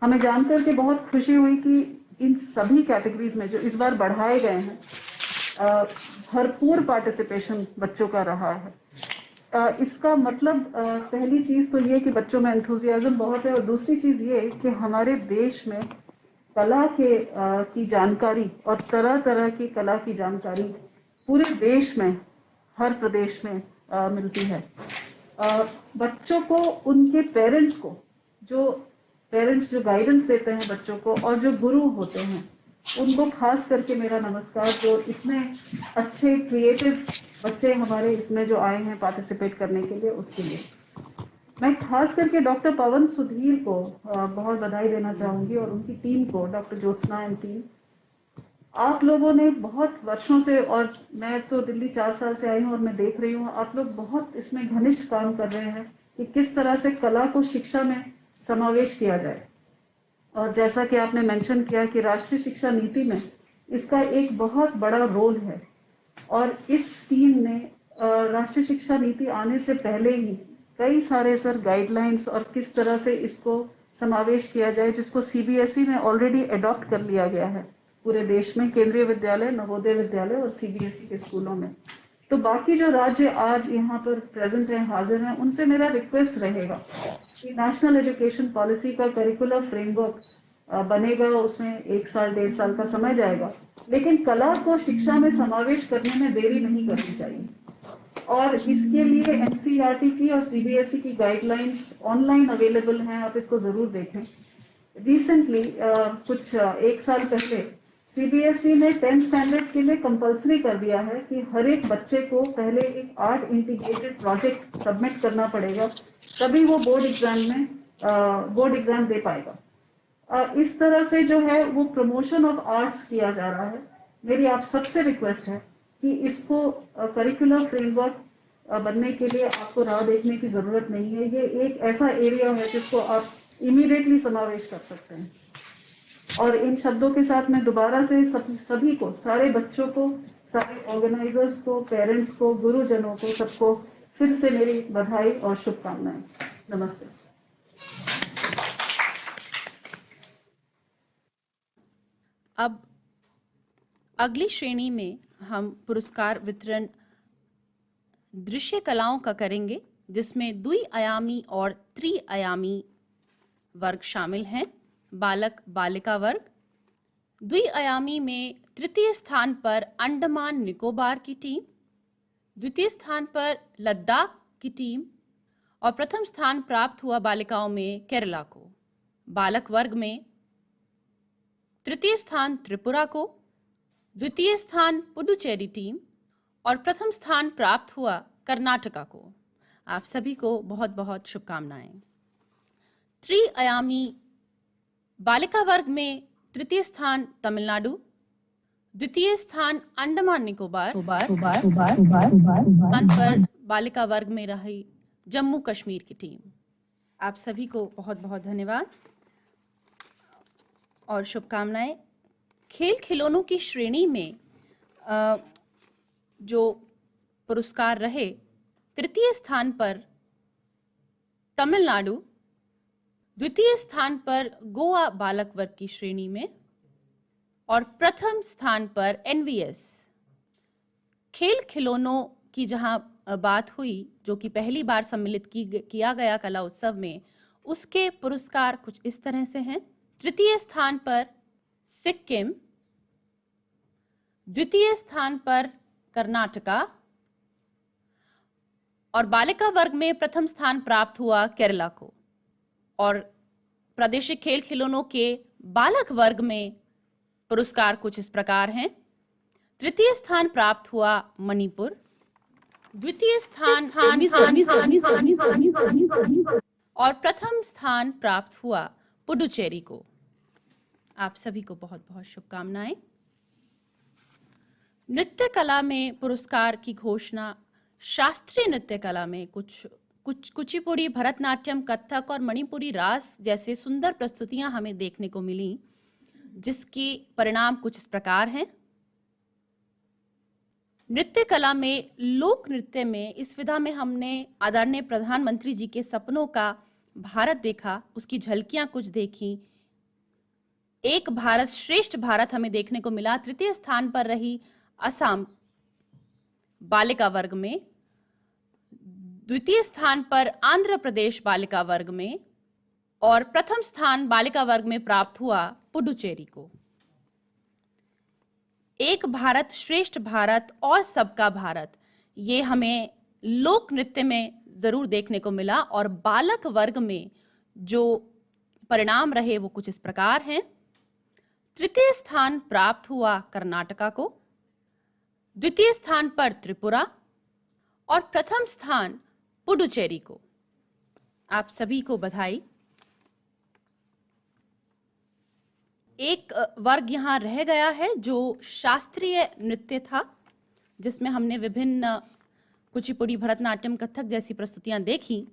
हमें जानकर के बहुत खुशी हुई कि इन सभी कैटेगरीज में जो इस बार बढ़ाए गए हैं भरपूर पार्टिसिपेशन बच्चों का रहा है। इसका मतलब पहली चीज तो ये कि बच्चों में एंथुजियाज्म बहुत है और दूसरी चीज ये कि हमारे देश में कला की जानकारी और तरह तरह की कला की जानकारी पूरे देश में, हर प्रदेश में मिलती है। बच्चों को, उनके पेरेंट्स को, जो गाइडेंस देते हैं बच्चों को और जो गुरु होते हैं उनको खास करके मेरा नमस्कार, जो इतने अच्छे क्रिएटिव बच्चे हमारे इसमें जो आए हैं पार्टिसिपेट करने के लिए, उसके लिए मैं खास करके डॉक्टर पवन सुधीर को बहुत बधाई देना चाहूंगी और उनकी टीम को, डॉक्टर ज्योत्सना एंड टीम। आप लोगों ने बहुत वर्षों से, और मैं तो दिल्ली 4 साल से आई हूँ और मैं देख रही हूँ, आप लोग बहुत इसमें घनिष्ठ काम कर रहे हैं कि किस तरह से कला को शिक्षा में समावेश किया जाए। और जैसा कि आपने मेंशन किया कि राष्ट्रीय शिक्षा नीति में इसका एक बहुत बड़ा रोल है और इस टीम ने राष्ट्रीय शिक्षा नीति आने से पहले ही कई सारे सर गाइडलाइंस और किस तरह से इसको समावेश किया जाए, जिसको सीबीएसई में ऑलरेडी अडॉप्ट कर लिया गया है पूरे देश में, केंद्रीय विद्यालय, नवोदय विद्यालय और सीबीएसई के स्कूलों में। तो बाकी जो राज्य आज यहाँ पर प्रेजेंट हैं, हाजिर हैं, उनसे मेरा रिक्वेस्ट रहेगा कि नेशनल एजुकेशन पॉलिसी का करिकुलर फ्रेमवर्क बनेगा, उसमें 1 साल 1.5 साल का समय जाएगा, लेकिन कला को शिक्षा में समावेश करने में देरी नहीं करनी चाहिए। और इसके लिए एनसीईआरटी की और सीबीएसई की गाइडलाइंस ऑनलाइन अवेलेबल हैं, आप इसको जरूर देखें। रिसेंटली कुछ 1 साल पहले सीबीएसई ने 10th स्टैंडर्ड के लिए कंपलसरी कर दिया है कि हर एक बच्चे को पहले एक आर्ट इंटीग्रेटेड प्रोजेक्ट सबमिट करना पड़ेगा, तभी वो बोर्ड एग्जाम दे पाएगा। इस तरह से जो है वो प्रमोशन ऑफ आर्ट्स किया जा रहा है। मेरी आप सबसे रिक्वेस्ट है कि इसको करिकुलर फ्रेमवर्क बनने के लिए आपको राह देखने की जरूरत नहीं है। ये एक ऐसा एरिया है जिसको आप इमीडिएटली समावेश कर सकते हैं। और इन शब्दों के साथ मैं दोबारा से सभी को, सारे बच्चों को, सारे ऑर्गेनाइजर्स को, पेरेंट्स को, गुरुजनों को, सबको फिर से मेरी बधाई और शुभकामनाएं। नमस्ते। अब अगली श्रेणी में हम पुरस्कार वितरण दृश्य कलाओं का करेंगे, जिसमें द्विआयामी और त्रिआयामी वर्ग शामिल हैं। बालक बालिका वर्ग द्विआयामी में 3य स्थान पर अंडमान निकोबार की टीम, 2य स्थान पर लद्दाख की टीम और 1म स्थान प्राप्त हुआ बालिकाओं में केरला को। बालक वर्ग में 3य स्थान त्रिपुरा को, 2य स्थान पुडुचेरी टीम और 1म स्थान प्राप्त हुआ कर्नाटका को। आप सभी को बहुत बहुत शुभकामनाएं। त्रिआयामी बालिका वर्ग में तृतीय स्थान तमिलनाडु, द्वितीय स्थान अंडमान निकोबार, स्थान पर बालिका वर्ग में रही जम्मू कश्मीर की टीम। आप सभी को बहुत बहुत धन्यवाद और शुभकामनाएं। खेल खिलौनों की श्रेणी में जो पुरस्कार रहे, तृतीय स्थान पर तमिलनाडु, द्वितीय स्थान पर गोवा बालक वर्ग की श्रेणी में और प्रथम स्थान पर एनवीएस। खेल खिलौनों की जहां बात हुई, जो कि पहली बार सम्मिलित किया गया कला उत्सव में, उसके पुरस्कार कुछ इस तरह से हैं। तृतीय स्थान पर सिक्किम, द्वितीय स्थान पर कर्नाटका और बालिका वर्ग में प्रथम स्थान प्राप्त हुआ केरला को। और प्रादेशिक खेल खिलौनों के बालक वर्ग में पुरस्कार कुछ इस प्रकार हैं। तृतीय स्थान प्राप्त हुआ मणिपुर, द्वितीय स्थान और प्रथम स्थान प्राप्त हुआ पुडुचेरी को। आप सभी को बहुत बहुत शुभकामनाएं। नृत्य कला में पुरस्कार की घोषणा शास्त्रीय नृत्य कला में कुछ कुचिपुड़ी, भरतनाट्यम, कथक और मणिपुरी रास जैसे सुंदर प्रस्तुतियां हमें देखने को मिली, जिसके परिणाम कुछ इस प्रकार हैं। नृत्य कला में, लोक नृत्य में, इस विधा में हमने आदरणीय प्रधानमंत्री जी के सपनों का भारत देखा, उसकी झलकियां कुछ देखी। एक भारत श्रेष्ठ भारत हमें देखने को मिला। तृतीय स्थान पर रही असम बालिका वर्ग में, द्वितीय स्थान पर आंध्र प्रदेश बालिका वर्ग में और प्रथम स्थान बालिका वर्ग में प्राप्त हुआ पुडुचेरी को। एक भारत श्रेष्ठ भारत और सबका भारत, ये हमें लोक नृत्य में जरूर देखने को मिला। और बालक वर्ग में जो परिणाम रहे वो कुछ इस प्रकार हैं। तृतीय स्थान प्राप्त हुआ कर्नाटका को, द्वितीय स्थान पर त्रिपुरा और प्रथम स्थान पुडुचेरी को। आप सभी को बधाई। एक वर्ग यहाँ रह गया है जो शास्त्रीय नृत्य था, जिसमें हमने विभिन्न कुचिपुड़ी, भरतनाट्यम, कथक जैसी प्रस्तुतियां देखी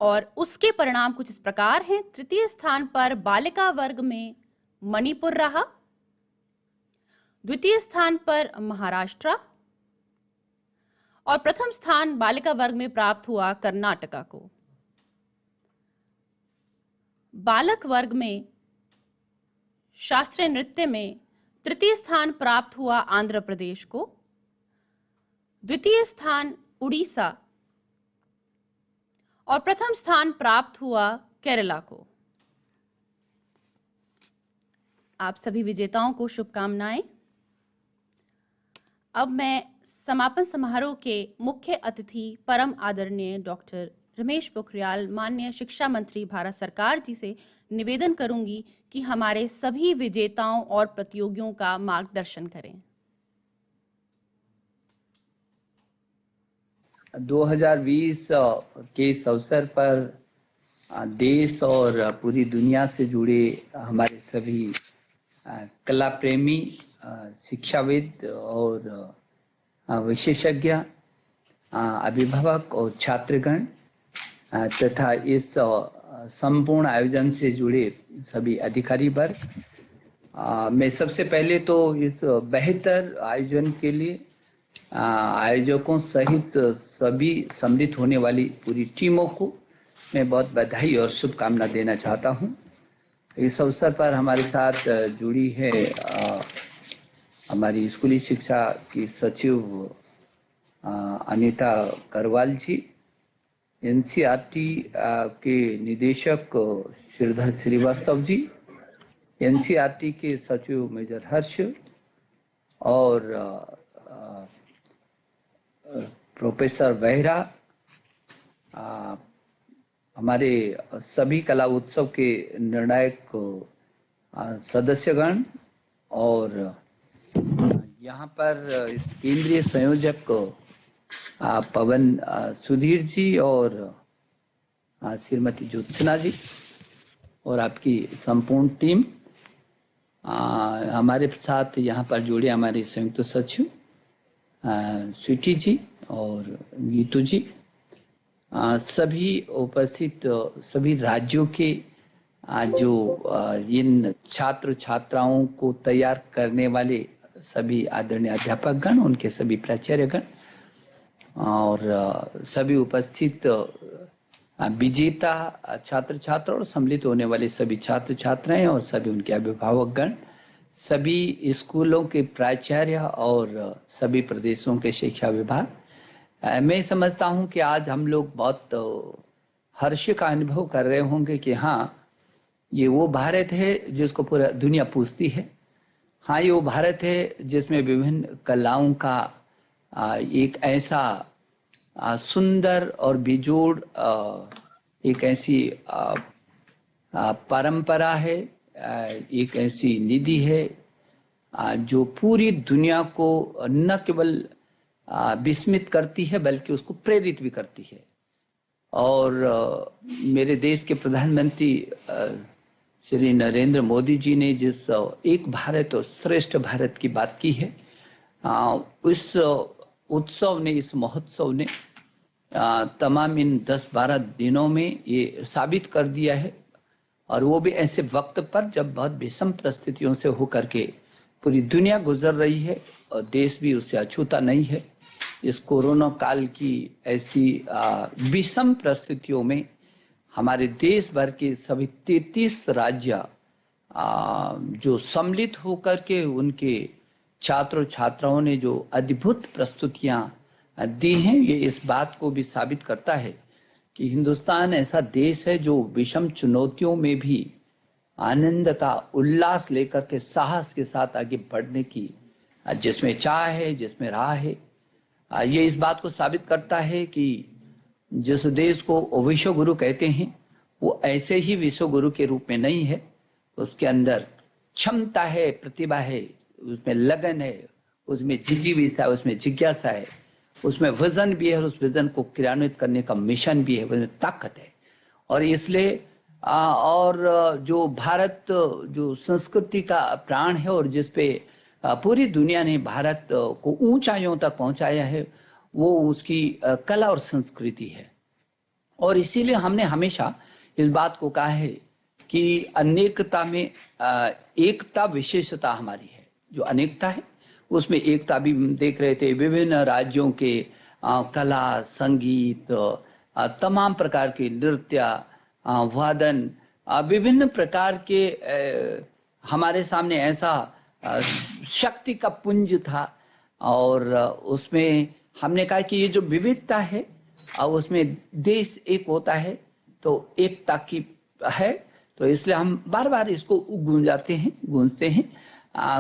और उसके परिणाम कुछ इस प्रकार हैं। तृतीय स्थान पर बालिका वर्ग में मणिपुर रहा, द्वितीय स्थान पर महाराष्ट्र और प्रथम स्थान बालिका वर्ग में प्राप्त हुआ कर्नाटका को। बालक वर्ग में शास्त्रीय नृत्य में तृतीय स्थान प्राप्त हुआ आंध्र प्रदेश को, द्वितीय स्थान उड़ीसा और प्रथम स्थान प्राप्त हुआ केरला को। आप सभी विजेताओं को शुभकामनाएं। अब मैं समापन समारोह के मुख्य अतिथि परम आदरणीय डॉक्टर रमेश पोखरियाल, माननीय शिक्षा मंत्री भारत सरकार जी से निवेदन करूंगी कि हमारे सभी विजेताओं और प्रतियोगियों का मार्गदर्शन करें। 2020 के इस अवसर पर देश और पूरी दुनिया से जुड़े हमारे सभी कला प्रेमी, शिक्षाविद और विशेषज्ञ, अभिभावक और छात्रगण तथा इस संपूर्ण आयोजन से जुड़े सभी अधिकारी वर्ग, मैं सबसे पहले तो इस बेहतर आयोजन के लिए आयोजकों सहित सभी सम्मिलित होने वाली पूरी टीमों को मैं बहुत बधाई और शुभकामना देना चाहता हूं। इस अवसर पर हमारे साथ जुड़ी है हमारी स्कूली शिक्षा की सचिव अनीता करवाल जी, एनसीईआरटी के निदेशक श्रीधर श्रीवास्तव जी, एनसीईआरटी के सचिव मेजर हर्ष और प्रोफेसर बेहरा, हमारे सभी कला उत्सव के निर्णायक सदस्यगण और यहाँ पर केंद्रीय संयोजक पवन सुधीर जी और श्रीमती ज्योत्सना जी और आपकी संपूर्ण टीम, हमारे साथ यहाँ पर जुड़े हमारे संयुक्त सचिव स्वीटी जी और गीतू जी, सभी उपस्थित सभी राज्यों के जो इन छात्र छात्राओं को तैयार करने वाले सभी आदरणीय अध्यापकगण, उनके सभी प्राचार्यगण और सभी उपस्थित विजेता छात्र छात्रा और सम्मिलित होने वाले सभी छात्र छात्राएं और सभी उनके अभिभावकगण, सभी स्कूलों के प्राचार्य और सभी प्रदेशों के शिक्षा विभाग, मैं समझता हूं कि आज हम लोग बहुत हर्ष का अनुभव कर रहे होंगे कि हाँ, ये वो भारत है जिसको पूरा दुनिया पूछती है। हाँ, ये वो भारत है जिसमें विभिन्न कलाओं का एक ऐसा सुंदर और बेजोड़ एक ऐसी परंपरा है, एक ऐसी निधि है जो पूरी दुनिया को न केवल विस्मित करती है बल्कि उसको प्रेरित भी करती है। और मेरे देश के प्रधानमंत्री श्री नरेंद्र मोदी जी ने जिस एक भारत और श्रेष्ठ भारत की बात की है, उस उत्सव ने, इस महोत्सव ने तमाम इन 10-12 दिनों में ये साबित कर दिया है, और वो भी ऐसे वक्त पर जब बहुत विषम परिस्थितियों से होकर के पूरी दुनिया गुजर रही है और देश भी उससे अछूता नहीं है। इस कोरोना काल की ऐसी विषम परिस्थितियों में हमारे देश भर के सभी 33 राज्य जो सम्मिलित होकर के उनके छात्रों छात्राओं ने जो अद्भुत प्रस्तुतियां दी हैं, ये इस बात को भी साबित करता है कि हिंदुस्तान ऐसा देश है जो विषम चुनौतियों में भी आनंद का उल्लास लेकर के साहस के साथ आगे बढ़ने की जिसमें चाह है, जिसमें राह है। ये इस बात को साबित करता है कि जिस देश को विश्व गुरु कहते हैं वो ऐसे ही विश्व गुरु के रूप में नहीं है। उसके अंदर क्षमता है, प्रतिभा है, उसमें लगन है, उसमें जिज्ञासा है, उसमें जिज्ञासा है, उसमें विजन भी है और उस विजन को क्रियान्वित करने का मिशन भी है, उसमें ताकत है। और इसलिए और जो भारत जो संस्कृति का प्राण है और जिसपे पूरी दुनिया ने भारत को ऊंचाइयों तक पहुंचाया है, वो उसकी कला और संस्कृति है। और इसीलिए हमने हमेशा इस बात को कहा है कि अनेकता में एकता विशेषता हमारी है। जो अनेकता है उसमें एकता भी देख रहे थे। विभिन्न राज्यों के कला, संगीत, तमाम प्रकार के नृत्य, वादन, विभिन्न प्रकार के हमारे सामने ऐसा शक्ति का पुंज था। और उसमें हमने कहा कि ये जो विविधता है और उसमें देश एक होता है तो एकता की है। तो इसलिए हम बार बार इसको गूंजते हैं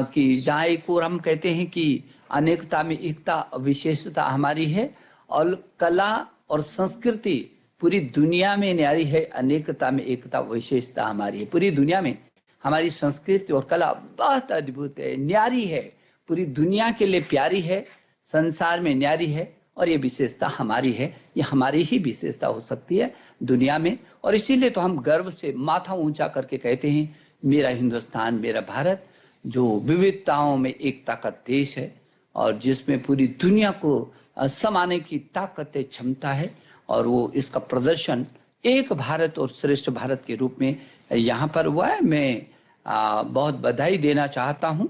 कि जहाँ एक और हम कहते हैं कि अनेकता में एकता विशेषता हमारी है और कला और संस्कृति पूरी दुनिया में न्यारी है, अनेकता में एकता विशेषता हमारी है। पूरी दुनिया में हमारी संस्कृति और कला बहुत अद्भुत है, न्यारी है, पूरी दुनिया के लिए प्यारी है, संसार में न्यारी है। और ये विशेषता हमारी है, ये हमारी ही विशेषता हो सकती है दुनिया में। और इसीलिए तो हम गर्व से माथा ऊंचा करके कहते हैं, मेरा हिंदुस्तान, मेरा भारत, जो विविधताओं में एकता का देश है और जिसमें पूरी दुनिया को समाने की ताकत है, क्षमता है। और वो इसका प्रदर्शन एक भारत और श्रेष्ठ भारत के रूप में यहाँ पर हुआ है। मैं बहुत बधाई देना चाहता हूँ।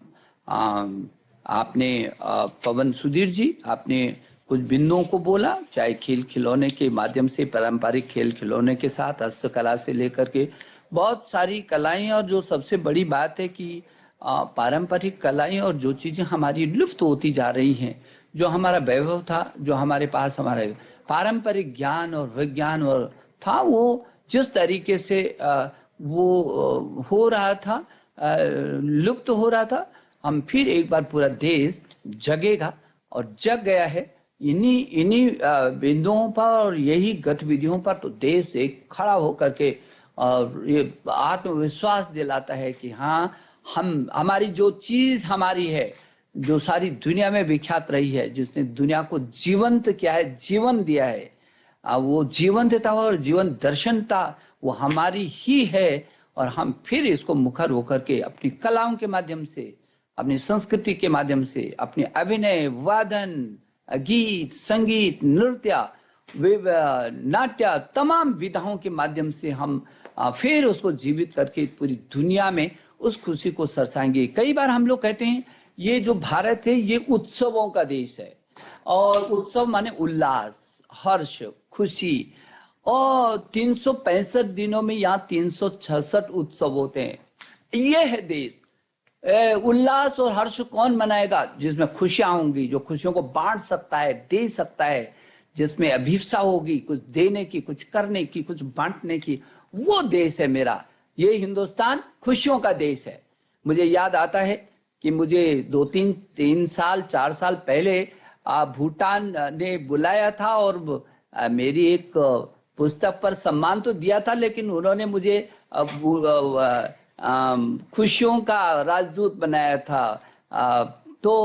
आपने पवन सुधीर जी, आपने कुछ बिंदुओं को बोला, चाहे खेल खिलौने के माध्यम से, पारंपरिक खेल खिलौने के साथ हस्तकला से लेकर के बहुत सारी कलाएं। और जो सबसे बड़ी बात है कि पारंपरिक कलाएं और जो चीजें हमारी लुप्त होती जा रही हैं, जो हमारा वैभव था, जो हमारे पास हमारा पारंपरिक ज्ञान और विज्ञान और था, वो जिस तरीके से वो हो रहा था, लुप्त हो रहा था, हम फिर एक बार पूरा देश जगेगा और जग गया है इन्हीं बिंदुओं पर और यही गतिविधियों पर। तो देश एक खड़ा होकर के और ये आत्मविश्वास दिलाता है कि हाँ, हमारी जो चीज हमारी है, जो सारी दुनिया में विख्यात रही है, जिसने दुनिया को जीवंत किया है, जीवन दिया है, वो जीवंतता और जीवन दर्शनता वो हमारी ही है। और हम फिर इसको मुखर होकर के अपनी कलाओं के माध्यम से, अपनी संस्कृति के माध्यम से, अपने अभिनय, वादन, गीत, संगीत, नृत्य, नाट्य, तमाम विधाओं के माध्यम से हम फिर उसको जीवित करके पूरी दुनिया में उस खुशी को सरसाएंगे। कई बार हम लोग कहते हैं ये जो भारत है ये उत्सवों का देश है, और उत्सव माने उल्लास, हर्ष, खुशी, और 365 दिनों में यहाँ 366 उत्सव होते हैं। ये है देश। उल्लास और हर्ष कौन मनाएगा? जिसमें खुशियां होंगी, जो खुशियों को बांट सकता है, दे सकता है, जिसमें अभिप्सा होगी कुछ देने की, कुछ करने की, कुछ बांटने की, वो देश है मेरा। ये हिंदुस्तान खुशियों का देश है। मुझे याद आता है कि मुझे 3 साल 4 साल पहले भूटान ने बुलाया था, और मेरी एक पुस्तक पर सम्मान तो दिया था, लेकिन उन्होंने मुझे खुशियों का राजदूत बनाया था। तो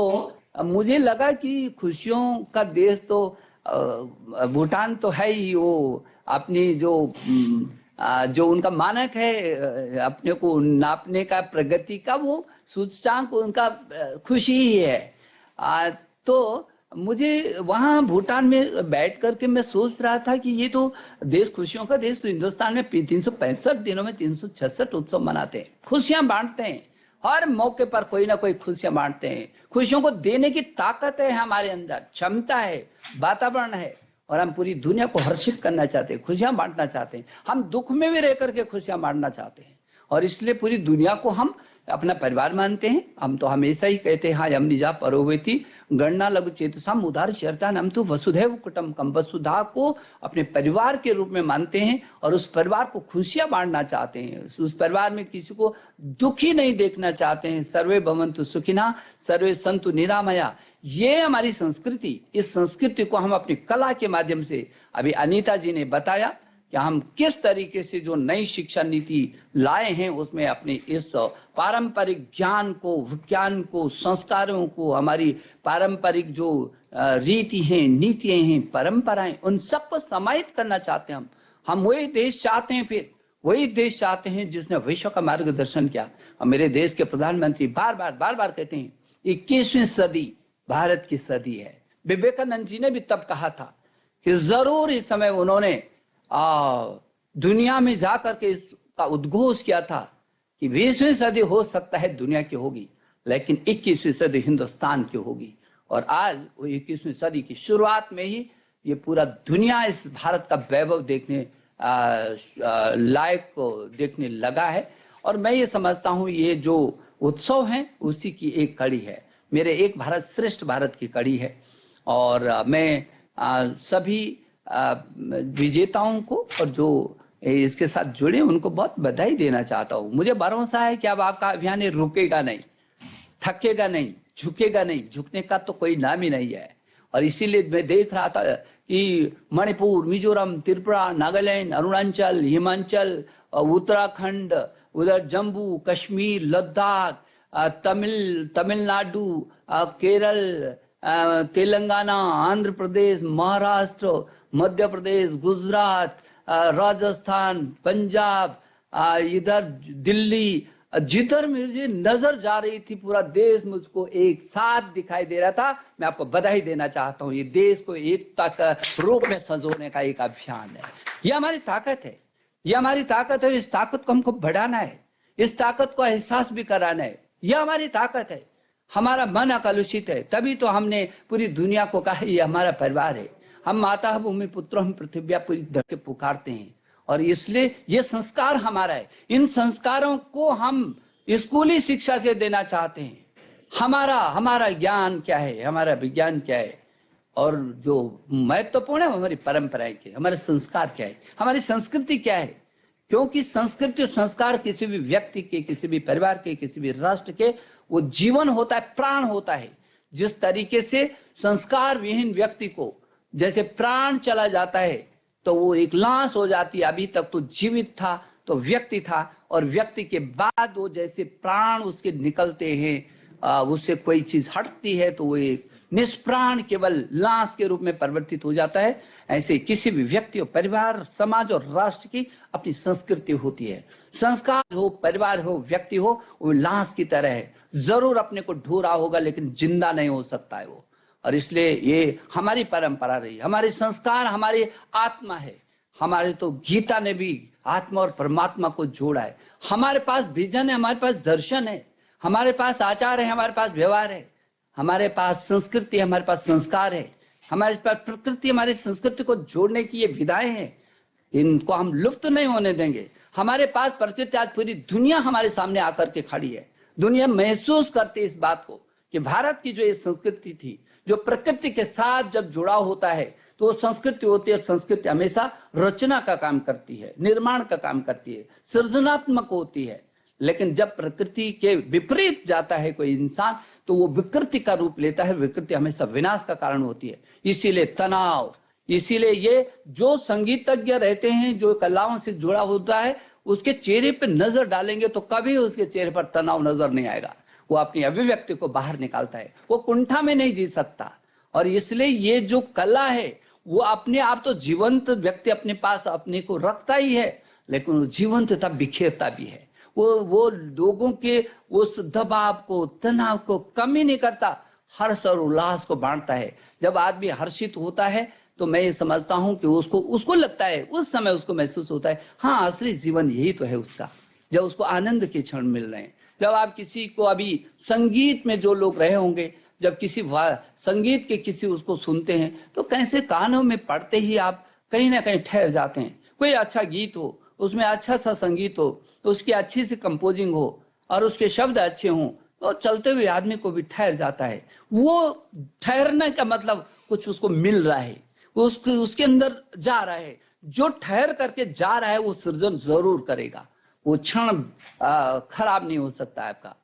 मुझे लगा कि खुशियों का देश तो भूटान तो है ही, वो अपनी जो उनका मानक है अपने को नापने का, प्रगति का, वो सूचकांक उनका खुशी ही है। तो मुझे वहां भूटान में बैठ करके मैं सोच रहा था कि ये तो देश खुशियों का देश, तो हिंदुस्तान में 365 दिनों में 366 उत्सव मनाते हैं, खुशियां बांटते हैं, हर मौके पर कोई ना कोई खुशियां बांटते हैं। खुशियों को देने की ताकत है हमारे अंदर, क्षमता है, वातावरण है, और हम पूरी दुनिया को हर्षित करना चाहते हैं, खुशियां बांटना चाहते हैं। हम दुख में भी रह करके खुशियां बांटना चाहते हैं, और इसलिए पूरी दुनिया को हम अपना परिवार मानते हैं। हम तो हमेशा ही कहते हैं, हाँ, यम निजा परोवेती गणना लघु चेतसाम उदार चरता, हम तो वसुधैव कुटुंबकम, वसुधा को अपने परिवार के रूप में मानते हैं, और उस परिवार को खुशियां बांटना चाहते हैं। उस परिवार में किसी को दुखी नहीं देखना चाहते हैं। सर्वे भवन्तु सुखिनः, सर्वे सन्तु निरामया, ये हमारी संस्कृति। इस संस्कृति को हम अपनी कला के माध्यम से, अभी अनीता जी ने बताया कि हम किस तरीके से जो नई शिक्षा नीति लाए हैं, उसमें अपने इस पारंपरिक ज्ञान को, विज्ञान को, संस्कारों को, हमारी पारंपरिक जो रीति हैं, नीतियां हैं, परंपराएं, उन सबको समाहित करना चाहते हैं। हम वही देश चाहते हैं, फिर वही देश चाहते हैं जिसने विश्व का मार्गदर्शन किया। और मेरे देश के प्रधानमंत्री बार बार कहते हैं 21वीं सदी भारत की सदी है। विवेकानंद जी ने भी तब कहा था कि जरूर इस समय उन्होंने दुनिया में जाकर के इसका उद्घोष किया था कि 20वीं सदी हो सकता है दुनिया की होगी, लेकिन 21वीं सदी हिंदुस्तान की होगी। और आज वो 21वीं सदी की शुरुआत में ही ये पूरा दुनिया इस भारत का वैभव देखने लायक को देखने लगा है। और मैं ये समझता हूँ ये जो उत्सव हैं उसी की एक कड़ी है, मेरे एक भारत श्रेष्ठ भारत की कड़ी है। और मैं सभी विजेताओं को और जो इसके साथ जुड़े उनको बहुत बधाई देना चाहता हूँ। मुझे भरोसा है कि अब आपका अभियान रुकेगा नहीं, थकेगा नहीं, झुकेगा नहीं, झुकने का तो कोई नाम ही नहीं है। और इसीलिए मैं देख रहा था कि मणिपुर, मिजोरम, त्रिपुरा, नागालैंड, अरुणाचल, हिमाचल, उत्तराखंड, उधर जम्मू कश्मीर, लद्दाख, तमिलनाडु, केरल, तेलंगाना, आंध्र प्रदेश, महाराष्ट्र, मध्य प्रदेश, गुजरात, राजस्थान, पंजाब, इधर दिल्ली, जिधर मुझे नजर जा रही थी पूरा देश मुझको एक साथ दिखाई दे रहा था। मैं आपको बधाई देना चाहता हूँ। ये देश को एकता का रूप में संजोने का एक अभियान है। ये हमारी ताकत है, ये हमारी ताकत है। इस ताकत को हमको बढ़ाना है, इस ताकत को एहसास भी कराना है। यह हमारी ताकत है। हमारा मन अकलुषित है, तभी तो हमने पूरी दुनिया को कहा ये हमारा परिवार है। हम माता भूमि पुत्र हम पृथ्व्या पूरी धरती पुकारते हैं, और इसलिए ये संस्कार हमारा है। इन संस्कारों को हम स्कूली शिक्षा से देना चाहते हैं। हमारा ज्ञान क्या है, हमारा विज्ञान क्या है, और जो महत्वपूर्ण है हमारी परंपराएं क्या है, हमारे संस्कार क्या है, हमारी संस्कृति क्या है। क्योंकि संस्कृति और संस्कार किसी भी व्यक्ति के, किसी भी परिवार के, किसी भी राष्ट्र के वो जीवन होता है, प्राण होता है। जिस तरीके से संस्कार विहीन व्यक्ति को जैसे प्राण चला जाता है तो वो एक लाश हो जाती है। अभी तक तो जीवित था तो व्यक्ति था, और व्यक्ति के बाद वो जैसे प्राण उसके निकलते हैं, उससे कोई चीज हटती है तो वो एक निष्प्राण केवल लाश के रूप में परिवर्तित हो जाता है। ऐसे किसी भी व्यक्ति और परिवार, समाज और राष्ट्र की अपनी संस्कृति होती है। संस्कार हो, परिवार हो, व्यक्ति हो, वो लाश की तरह है, जरूर अपने को ढो रहा होगा लेकिन जिंदा नहीं हो सकता है वो। और इसलिए ये हमारी परंपरा रही, हमारे संस्कार हमारी आत्मा है। हमारे तो गीता ने भी आत्मा और परमात्मा को जोड़ा है। हमारे पास विजन है, हमारे पास दर्शन है, हमारे पास आचार है, हमारे पास व्यवहार है, हमारे पास संस्कृति है, हमारे पास संस्कार है, हमारे पास प्रकृति, हमारी संस्कृति को जोड़ने की ये विधाएं हैं, इनको हम लुप्त नहीं होने देंगे। हमारे पास प्रकृति, आज पूरी दुनिया हमारे सामने आकर के खड़ी है। दुनिया महसूस करती है इस बात को कि भारत की जो ये संस्कृति थी, जो प्रकृति के साथ जब जुड़ाव होता है तो वो संस्कृति होती है। संस्कृति हमेशा रचना का काम करती है, निर्माण का काम करती है, सृजनात्मक होती है। लेकिन जब प्रकृति के विपरीत जाता है कोई इंसान तो वो विकृति का रूप लेता है। विकृति हमेशा विनाश का कारण होती है। इसीलिए तनाव, इसीलिए ये जो संगीतज्ञ रहते हैं, जो कलाओं से जुड़ा होता है, उसके चेहरे पर नजर डालेंगे तो कभी उसके चेहरे पर तनाव नजर नहीं आएगा। वो अपनी अभिव्यक्ति को बाहर निकालता है, वो कुंठा में नहीं जी सकता। और इसलिए ये जो कला है वो अपने आप तो जीवंत व्यक्ति अपने पास अपने को रखता ही है, लेकिन वो जीवंतता बिखेरता भी है। वो लोगों के उस दबाव को, तनाव को कमी नहीं करता, हर्ष और उल्लास को बांटता है। जब आदमी हर्षित होता है तो मैं ये समझता हूं कि उसको लगता है, उस समय उसको महसूस होता है, हाँ असली जीवन यही तो है उसका, जब उसको आनंद के क्षण मिल रहे हैं। जब आप किसी को अभी संगीत में जो लोग रहे होंगे, जब किसी संगीत के किसी उसको सुनते हैं तो कैसे कानों में पड़ते ही आप कहीं ना कहीं ठहर जाते हैं। कोई अच्छा गीत हो, उसमें अच्छा सा संगीत हो, उसकी अच्छी सी कंपोजिंग हो और उसके शब्द अच्छे हों तो चलते हुए आदमी को भी ठहर जाता है। वो ठहरने का मतलब कुछ उसको मिल रहा है, उसके अंदर जा रहा है। जो ठहर करके जा रहा है वो सृजन जरूर करेगा, वो क्षण खराब नहीं हो सकता है आपका।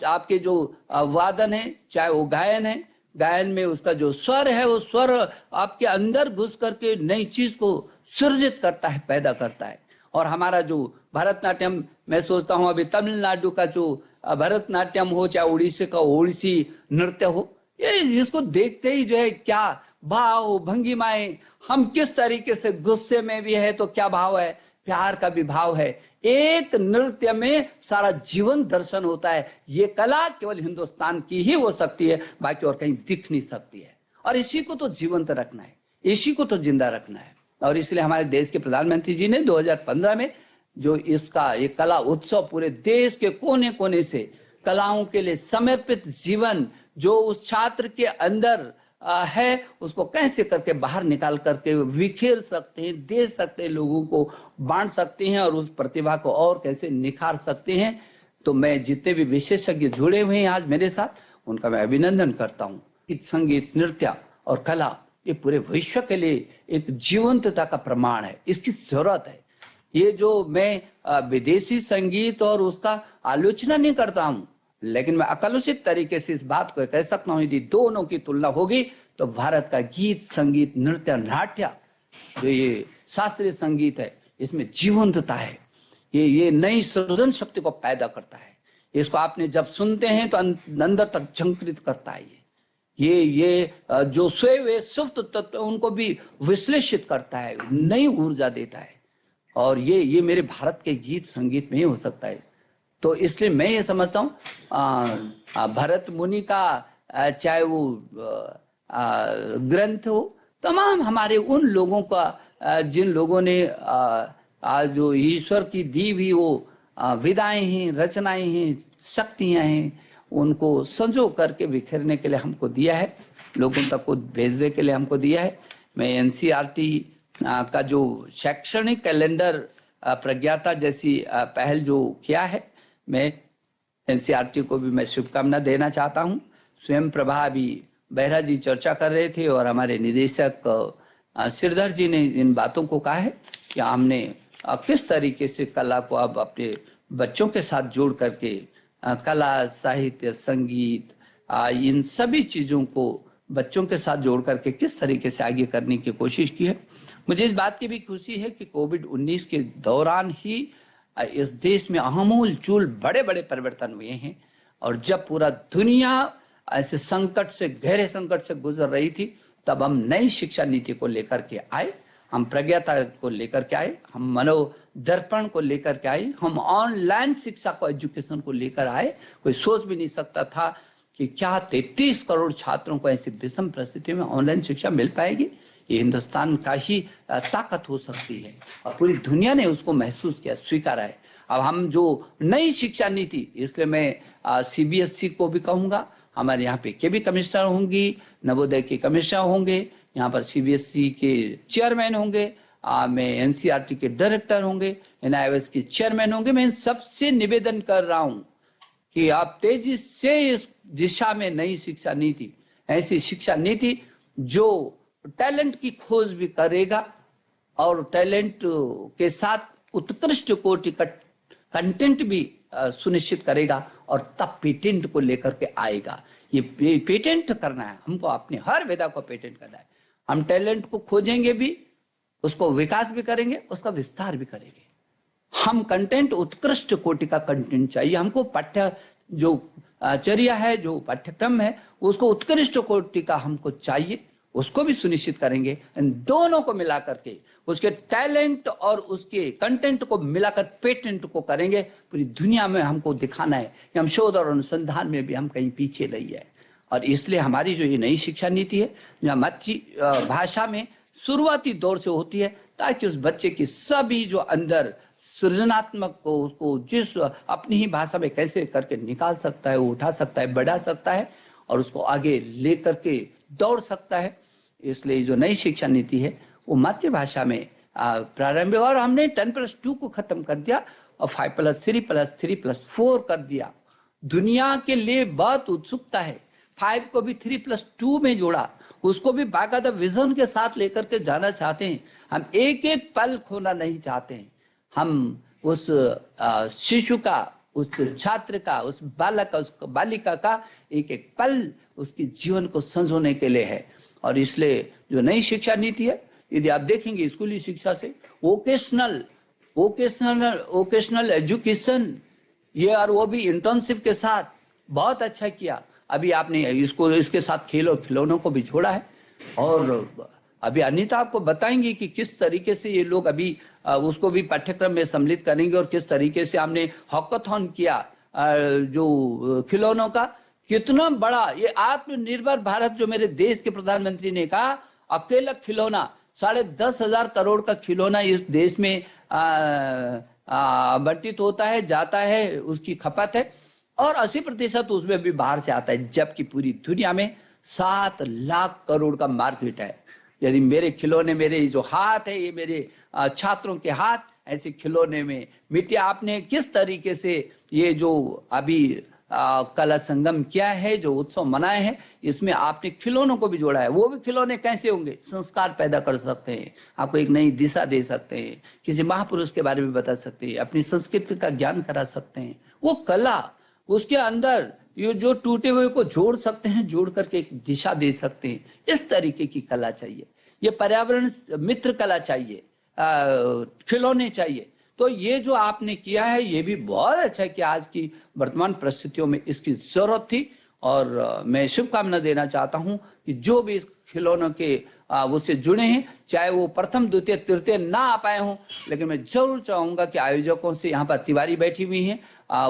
आपके जो वादन है, चाहे वो गायन है, गायन में उसका जो स्वर है, वो स्वर आपके अंदर घुस करके नई चीज को सृजित करता है, पैदा करता है। और हमारा जो भरतनाट्यम, मैं सोचता हूँ अभी तमिलनाडु का जो भरतनाट्यम हो, चाहे उड़ीसा का ओडिसी नृत्य हो, ये इसको देखते ही जो है क्या भाव भंगिमाएं, हम किस तरीके से गुस्से में भी है तो क्या भाव है, प्यार का भी भाव है। एक नृत्य में सारा जीवन दर्शन होता है। ये कला केवल हिंदुस्तान की ही हो सकती है, बाकी और कहीं दिख नहीं सकती है। और इसी को तो जीवंत रखना है, इसी को तो जिंदा रखना है। और इसलिए हमारे देश के प्रधानमंत्री जी ने 2015 में जो इसका एक कला उत्सव पूरे देश के कोने कोने से कलाओं के लिए समर्पित जीवन जो उस छात्र के अंदर है, उसको कैसे करके बाहर निकाल करके विखेर सकते हैं, दे सकते हैं, लोगों को बांट सकते हैं और उस प्रतिभा को और कैसे निखार सकते हैं। तो मैं जितने भी विशेषज्ञ जुड़े हुए हैं आज मेरे साथ, उनका मैं अभिनंदन करता हूँ। संगीत, नृत्य और कला ये पूरे विश्व के लिए एक जीवंतता का प्रमाण है, इसकी जरूरत है। ये जो मैं विदेशी संगीत और उसका आलोचना नहीं करता हूँ, लेकिन मैं अकलुषित तरीके से इस बात को कह सकता हूँ, यदि दोनों की तुलना होगी तो भारत का गीत, संगीत, नृत्य, नाट्य, जो ये शास्त्रीय संगीत है, इसमें जीवंतता है। ये नई सृजन शक्ति को पैदा करता है। इसको आपने जब सुनते हैं तो अंदर तक झंकृत करता है। ये जो सोए हुए सुप्त तत्व उनको भी विश्लेषित करता है, नई ऊर्जा देता है। और ये मेरे भारत के गीत संगीत में ही हो सकता है। तो इसलिए मैं ये समझता हूँ भरत मुनि का चाहे वो ग्रंथ हो, तमाम हमारे उन लोगों का जिन लोगों ने जो ईश्वर की दी हुई वो विधाएं हैं, रचनाएं हैं, शक्तियां हैं, उनको संजो करके बिखेरने के लिए हमको दिया है, लोगों तक को भेजने के लिए हमको दिया है। मैं एनसीईआरटी का जो शैक्षणिक कैलेंडर प्रज्ञाता जैसी पहल जो किया है, मैं एनसीईआरटी को भी मैं शुभकामना देना चाहता हूं। स्वयं प्रभा अभी बेहरा जी चर्चा कर रहे थे और हमारे निदेशक श्रीधर जी ने इन बातों को कहा है कि हमने किस तरीके से कला को अब अपने बच्चों के साथ जोड़ करके कला, साहित्य, संगीत, इन सभी चीजों को बच्चों के साथ जोड़ करके किस तरीके से आगे करने की कोशिश की है। मुझे इस बात की भी खुशी है कि कोविड-19 के दौरान ही इस देश में आमूल चूल बड़े बड़े परिवर्तन हुए हैं। और जब पूरा दुनिया ऐसे संकट से, गहरे संकट से गुजर रही थी, तब हम नई शिक्षा नीति को लेकर के आए, हम प्रज्ञाता को लेकर के आए, हम मनोदर्पण को लेकर के आए, हम ऑनलाइन शिक्षा को, एजुकेशन को लेकर आए। कोई सोच भी नहीं सकता था कि क्या 33 करोड़ छात्रों को ऐसी विषम परिस्थिति में ऑनलाइन शिक्षा मिल पाएगी। ये हिंदुस्तान का ही ताकत हो सकती है और पूरी दुनिया ने उसको महसूस किया, स्वीकारा है। अब हम जो नई शिक्षा नीति, इसलिए मैं CBSE को भी कहूँगा, हमारे यहाँ पे के भी कमिश्नर होंगी, नवोदय के कमिश्नर होंगे, यहाँ पर CBSE के चेयरमैन होंगे, मैं NCERT के डायरेक्टर होंगे, NIOS के चेयरमैन होंगे। मैं इन सबसे निवेदन कर रहा हूँ कि आप तेजी से इस दिशा में नई शिक्षा नीति, ऐसी शिक्षा नीति जो टैलेंट की खोज भी करेगा और टैलेंट के साथ उत्कृष्ट कोटि का कंटेंट भी सुनिश्चित करेगा और तब पेटेंट को लेकर के आएगा। ये पेटेंट करना है हमको, अपने हर विधा को पेटेंट करना है। हम टैलेंट को खोजेंगे भी, उसको विकास भी करेंगे, उसका विस्तार भी करेंगे। हम कंटेंट, उत्कृष्ट कोटि का कंटेंट चाहिए हमको। पाठ्य जो चर्या है, जो पाठ्यक्रम है, उसको उत्कृष्ट कोटि का हमको चाहिए, उसको भी सुनिश्चित करेंगे। इन दोनों को मिलाकर के, उसके टैलेंट और उसके कंटेंट को मिलाकर पेटेंट को करेंगे। पूरी दुनिया में हमको दिखाना है कि हम शोध और अनुसंधान में भी हम कहीं पीछे नहीं है। और इसलिए हमारी जो ये नई शिक्षा नीति है, जो मातृभाषा में शुरुआती दौर से होती है, ताकि उस बच्चे की सभी जो अंदर सृजनात्मक को, उसको जिस अपनी ही भाषा में कैसे करके निकाल सकता है, वो उठा सकता है, बढ़ा सकता है और उसको आगे लेकर के दौड़ सकता है। इसलिए जो नई शिक्षा नीति है वो मातृभाषा में प्रारंभ, और हमने 10+2 को खत्म कर दिया और 5+3+3+4 कर दिया। दुनिया के लिए बहुत उत्सुकता है। 5 को भी 3+2 में जोड़ा, उसको भी बाकायदा विजन के साथ लेकर के जाना चाहते हैं। हम एक एक पल खोना नहीं चाहते हैं। हम उस शिशु का, उस छात्र का, उस बालक का, उस बालिका का एक एक पल उसके जीवन को संजोने के लिए है। और इसलिए जो नई शिक्षा नीति है, यदि आप देखेंगे स्कूली शिक्षा से वोकेशनल एजुकेशन, ये और वो भी इंटर्नशिप के साथ बहुत अच्छा किया। अभी आपने इसको, इसके साथ खिलौनों को भी जोड़ा है। और अभी अनीता आपको बताएंगी कि किस तरीके से ये लोग अभी उसको भी पाठ्यक्रम में सम्मिलित करेंगे और किस तरीके से हमने हॉकाथॉन किया जो खिलौनों का। कितना बड़ा ये आत्मनिर्भर भारत, जो मेरे देश के प्रधानमंत्री ने कहा, अकेला खिलौना 10,500 करोड़ का खिलौना इस देश में आवंटित होता है, जाता है, उसकी खपत है और 80% उसमें भी बाहर से आता है। जबकि पूरी दुनिया में 7 लाख करोड़ का मार्केट है। यदि मेरे खिलौने, मेरे जो हाथ है, ये मेरे छात्रों के हाथ, ऐसे खिलौने में मिट्टी, आपने किस तरीके से ये जो अभी कला संगम किया है, जो उत्सव मनाए हैं, इसमें आपने खिलौनों को भी जोड़ा है। वो भी खिलौने कैसे होंगे? संस्कार पैदा कर सकते हैं, आपको एक नई दिशा दे सकते हैं, किसी महापुरुष के बारे में बता सकते हैं, अपनी संस्कृति का ज्ञान करा सकते हैं। वो कला, उसके अंदर ये जो टूटे हुए को जोड़ सकते हैं, जोड़ करके एक दिशा दे सकते हैं। इस तरीके की कला चाहिए। ये पर्यावरण मित्र कला चाहिए, खिलौने चाहिए। तो ये जो आपने किया है, ये भी बहुत अच्छा है कि आज की वर्तमान परिस्थितियों में इसकी जरूरत थी। और मैं शुभकामना देना चाहता हूं कि जो भी इस खिलौनों के उससे जुड़े हैं, चाहे वो प्रथम, द्वितीय, तृतीय ना आ पाए हों, लेकिन मैं जरूर चाहूंगा कि आयोजकों से, यहाँ पर तिवारी बैठी हुई हैं,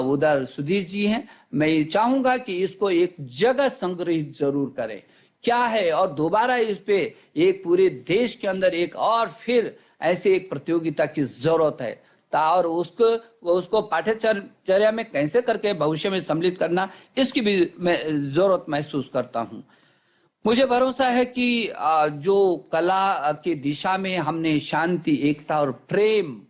उधर सुधीर जी हैं, मैं ये चाहूंगा कि इसको एक जगह संग्रहित जरूर करें क्या है, और दोबारा इस पे एक पूरे देश के अंदर एक और फिर ऐसे एक प्रतियोगिता की जरूरत है। और उसको पाठ्यचर्या में कैसे करके भविष्य में सम्मिलित करना, इसकी भी मैं जरूरत महसूस करता हूँ। मुझे भरोसा है कि जो कला की दिशा में हमने शांति, एकता और प्रेम,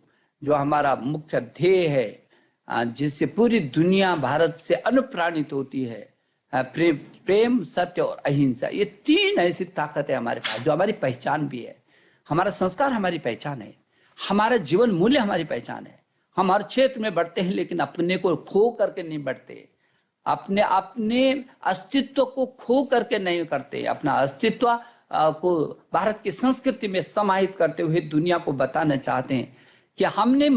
जो हमारा मुख्य ध्येय है, जिससे पूरी दुनिया भारत से अनुप्राणित होती है, प्रेम, सत्य और अहिंसा, ये 3 ऐसी ताकत है हमारे पास, जो हमारी पहचान भी है। हमारा संस्कार हमारी पहचान है, हमारा जीवन मूल्य हमारी पहचान है। हम हर क्षेत्र में बढ़ते हैं, लेकिन अपने को खो करके नहीं बढ़ते, अपने अस्तित्व को खो करके नहीं करते। अपना अस्तित्व को भारत की संस्कृति में समाहित करते हुए दुनिया को बताना चाहते हैं कि हमने